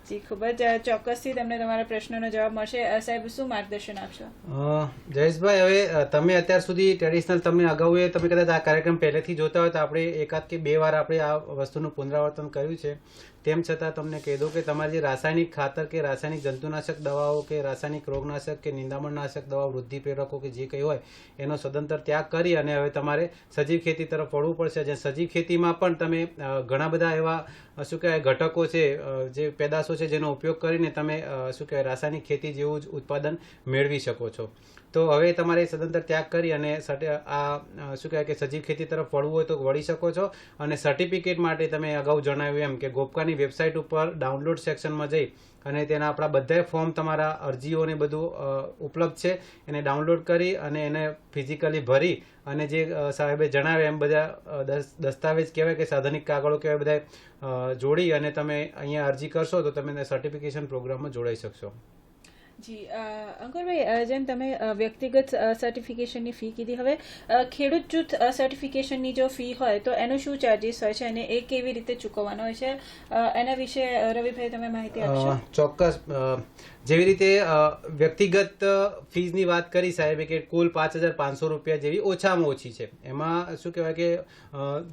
જી, ખૂબ જ ચોક્કસથી તમને તમારા પ્રશ્નનો જવાબ મળશે. સાહેબ, શું માર્ગદર્શન આપશો? જયેશભાઈ, હવે તમે અત્યાર સુધી ટ્રેડિશનલ, તમને અગાઉ તમે કદાચ આ કાર્યક્રમ પહેલેથી જોતા હોય તો આપણે એકાદ કે બે વાર આપણે આ વસ્તુનું પુનરાવર્તન કર્યું છે. તેમ છતાં તમને કહી દઉં કે તમારે જે રાસાયણિક ખાતર કે રાસાયણિક જંતુનાશક દવાઓ કે રાસાયણિક રોગનાશક કે નિંદામણનાશક દવાઓ, વૃદ્ધિ પ્રેરકો કે જે કંઈ હોય એનો સદંતર ત્યાગ કરી અને હવે તમારે સજીવ ખેતી તરફ વળવું પડશે. જે સજીવ ખેતીમાં પણ તમે ઘણા બધા એવા શું કહેવાય ઘટકો છે, જે પેદાશો છે, જેનો ઉપયોગ કરીને તમે શું કહેવાય રાસાયણિક ખેતી જેવું જ ઉત્પાદન મેળવી શકો છો. તો હવે તમારે સદંતર ત્યાગ કરી અને આ શું કહેવાય કે સજીવ ખેતી તરફ વળવું હોય તો વળી શકો છો. અને સર્ટિફિકેટ માટે તમે અગાઉ જણાવ્યું એમ કે ગોપકાની વેબસાઇટ ઉપર ડાઉનલોડ સેક્શનમાં જઈ અને તેના આપણા બધા ફોર્મ, તમારા અરજીઓને બધું ઉપલબ્ધ છે, એને ડાઉનલોડ કરી અને એને ફિઝિકલી ભરી અને જે સાહેબે જણાવે એમ બધા દસ્તાવેજ કહેવાય કે સાધનિક કાગળો કહેવાય બધા જોડી અને તમે અહીંયા અરજી કરશો તો તમે સર્ટિફિકેશન પ્રોગ્રામમાં જોડાઈ શકશો. જી અંકુરભાઈ, જેમ તમે વ્યક્તિગત સર્ટિફિકેશનની ફી કીધી, હવે ખેડૂત જૂથ સર્ટિફિકેશનની જો ફી હોય તો એનો શું ચાર્જીસ હોય છે અને એ કેવી રીતે ચૂકવવાનો હોય છે, એના વિશે રવિભાઈ તમે માહિતી આપશો? ચોક્કસ. જેવી રીતે વ્યક્તિગત ફીઝની વાત કરી સાહેબે કે કુલ 5,500 રૂપિયા જેવી ઓછામાં ઓછી છે. એમાં શું કહેવાય કે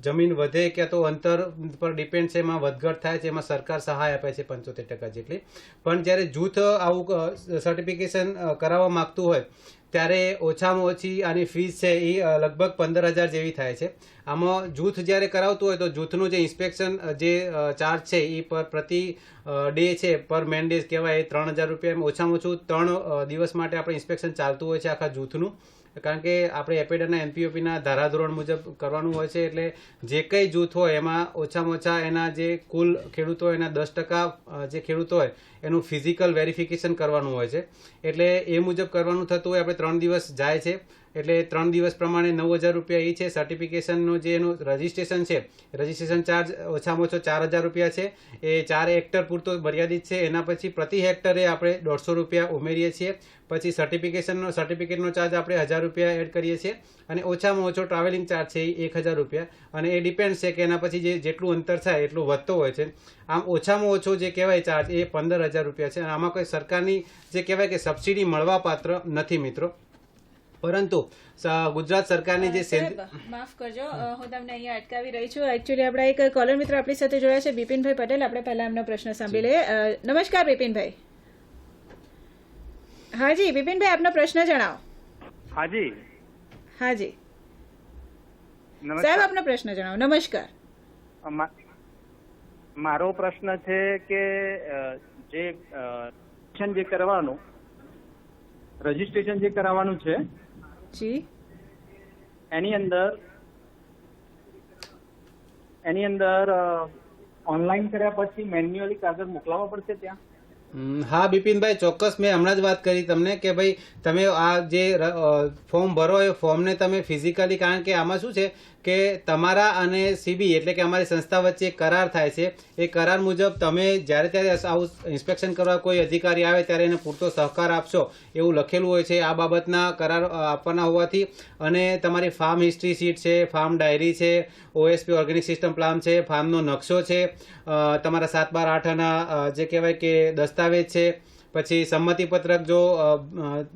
જમીન વધે કે તો અંતર પર ડિપેન્ડ છે, એમાં વધઘટ થાય છે, એમાં સરકાર સહાય આપે છે 75% જેટલી. પણ જ્યારે જૂથ આવું સર્ટિફિકેશન કરાવવા માંગતું હોય ત્યારે ઓછામાં ઓછી આની ફીસ છે એ લગભગ 15,000 જેવી થાય છે. આમાં જૂથ જ્યારે કરાવતું હોય તો જૂથનું જે ઇન્સ્પેક્શન જે ચાર્જ છે એ પ્રતિ ડે છે, પર મેન ડેઝ કહેવાય, એ 3,000 રૂપિયા. ઓછામાં ઓછું 3 દિવસ માટે આપણે ઇન્સ્પેક્શન ચાલતું હોય છે આખા જૂથનું, કારણ કે આપણે એપેડાના એનપીઓપીના ધારાધોરણ મુજબ કરવાનું હોય છે. એટલે જે કંઈ જૂથ હોય એમાં ઓછામાં ઓછા એના જે કુલ ખેડૂતો હોય એના 10% જે ખેડૂતો હોય એનું ફિઝિકલ વેરિફિકેશન કરવાનું હોય છે. એટલે એ મુજબ કરવાનું થતું હોય. આપણે 3 દિવસ જાય છે, એટલે 3 દિવસ પ્રમાણે 9,000 રૂપિયા એ છે. સર્ટિફિકેશનનું જે એનું રજિસ્ટ્રેશન છે, રજિસ્ટ્રેશન ચાર્જ ઓછામાં ઓછો 4,000 રૂપિયા છે. એ 4 હેક્ટર પૂરતો મર્યાદિત છે. એના પછી પ્રતિ હેક્ટરે આપણે 150 રૂપિયા ઉમેરીએ છીએ. પછી સર્ટિફિકેટનો ચાર્જ આપણે 1,000 રૂપિયા એડ કરીએ છીએ અને ઓછામાં ઓછો ટ્રાવેલિંગ ચાર્જ છે એ 1,000 રૂપિયા. અને એ ડિપેન્ડ છે કે એના પછી જેટલું અંતર થાય એટલું વધતો હોય છે. આમ ઓછામાં ઓછો જે કહેવાય ચાર્જ એ 15,000 રૂપિયા છે. અને આમાં કોઈ સરકારની જે કહેવાય કે સબસિડી મળવા પાત્ર નથી મિત્રો. પરંતુ ગુજરાત સરકારની જે માફ કરજો, હું તમને અહીંયા અટકાવી રહી છું. એકચ્યુઅલી આપણા એક કોલર મિત્ર આપણી સાથે જોડાયા છે, બિપિનભાઈ પટેલ. આપણે પહેલા એમનો પ્રશ્ન સાંભળી લઈએ. નમસ્કાર બિપિનભાઈ. હાજી બિપિનભાઈ, આપનો પ્રશ્ન જણાવો. હાજી હાજી સાહેબ, આપનો પ્રશ્ન જણાવો. નમસ્કાર. મારો પ્રશ્ન છે કે જે કરવાનું રજીસ્ટ્રેશન જે કરાવવાનું છે જી, એની અંદર ઓનલાઈન કર્યા પછી મેન્યુઅલી કાગળ મોકલાવવા પડશે ત્યાં? હા બિપિનભાઈ, ચોક્કસ. મેં હમણાં જ વાત કરી તમને કે ભાઈ તમે આ જે ફોર્મ ભરો એ ફોર્મને તમે ફિઝિકલી, કારણ કે આમાં શું છે કે તમારા અને સીબી એટલે કે અમારી સંસ્થા વચ્ચે કરાર થાય છે. એ કરાર મુજબ તમે જ્યારે ત્યારે આવું ઇન્સ્પેક્શન કરવા કોઈ અધિકારી આવે ત્યારે એને પૂરતો સહકાર આપશો એવું લખેલું હોય છે. આ બાબતના કરાર આપવાના હોવાથી અને તમારી ફાર્મ હિસ્ટ્રી શીટ છે, ફાર્મ ડાયરી છે, ઓએસપી ઓર્ગેનિક સિસ્ટમ પ્લાન છે, ફાર્મનો નકશો છે, તમારા 7/12/8ના જે કહેવાય કે દસ્તાવેજ છે, પછી સંમતિપત્રક, જો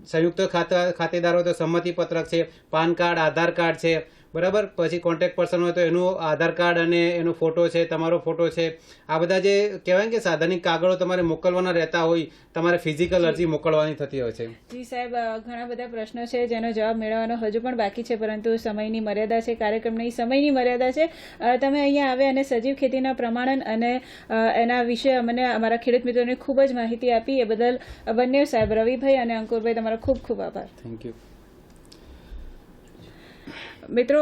સંયુક્ત ખાતેદાર હોય તો સંમતિપત્રક છે, પાન કાર્ડ, આધાર કાર્ડ છે, બરાબર. પછી કોન્ટેક્ટ પર્સન હોય તો એનું આધાર કાર્ડ અને એનો ફોટો છે, તમારો ફોટો છે, આ બધા જે કહેવાય ને કે સાધનિક કાગળો તમારે મોકલવાના રહેતા હોય, તમારે ફિઝિકલ અરજી મોકલવાની થતી હોય છે. જી સાહેબ, ઘણા બધા પ્રશ્નો છે જેનો જવાબ મેળવવાનો હજુ પણ બાકી છે, પરંતુ સમયની મર્યાદા છે, કાર્યક્રમની સમયની મર્યાદા છે. તમે અહીંયા આવે અને સજીવ ખેતીના પ્રમાણન અને એના વિશે અમને અમારા ખેડૂત મિત્રોને ખૂબ જ માહિતી આપી. એ બદલ બંને સાહેબ રવિભાઈ અને અંકુરભાઈ તમારો ખૂબ ખૂબ આભાર. Thank you. મિત્રો,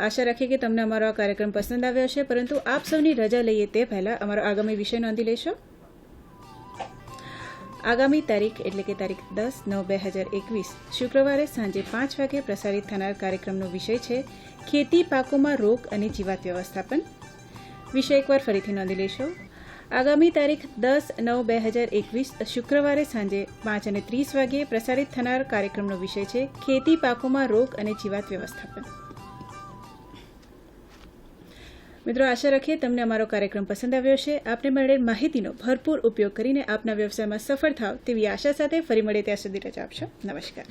આશા રાખીએ કે તમને અમારો આ કાર્યક્રમ પસંદ આવ્યો છે, પરંતુ આપ સૌની રજા લઈએ તે પહેલાં અમારો આગામી વિષય નોંધી લેશો. આગામી તારીખ એટલે કે તારીખ 10/9/2021 શુક્રવારે સાંજે 5 વાગે પ્રસારિત થનાર કાર્યક્રમનો વિષય છે ખેતી પાકોમાં રોગ અને જીવાત વ્યવસ્થાપન. વિષય એકવાર ફરીથી નોંધી લેશો. આગામી તારીખ 10/9/2021 શુક્રવારે સાંજે 5:30 વાગ્યે પ્રસારિત થનાર કાર્યક્રમનો વિષય છે ખેતી પાકોમાં રોગ અને જીવાત વ્યવસ્થાપન. મિત્રો, આશા રાખીએ તમને અમારો કાર્યક્રમ પસંદ આવ્યો છે. આપને મળેલ માહિતીનો ભરપૂર ઉપયોગ કરીને આપના વ્યવસાયમાં સફળ થાવ તેવી આશા સાથે ફરી મળે ત્યાં સુધી રજા આપશો. નમસ્કાર.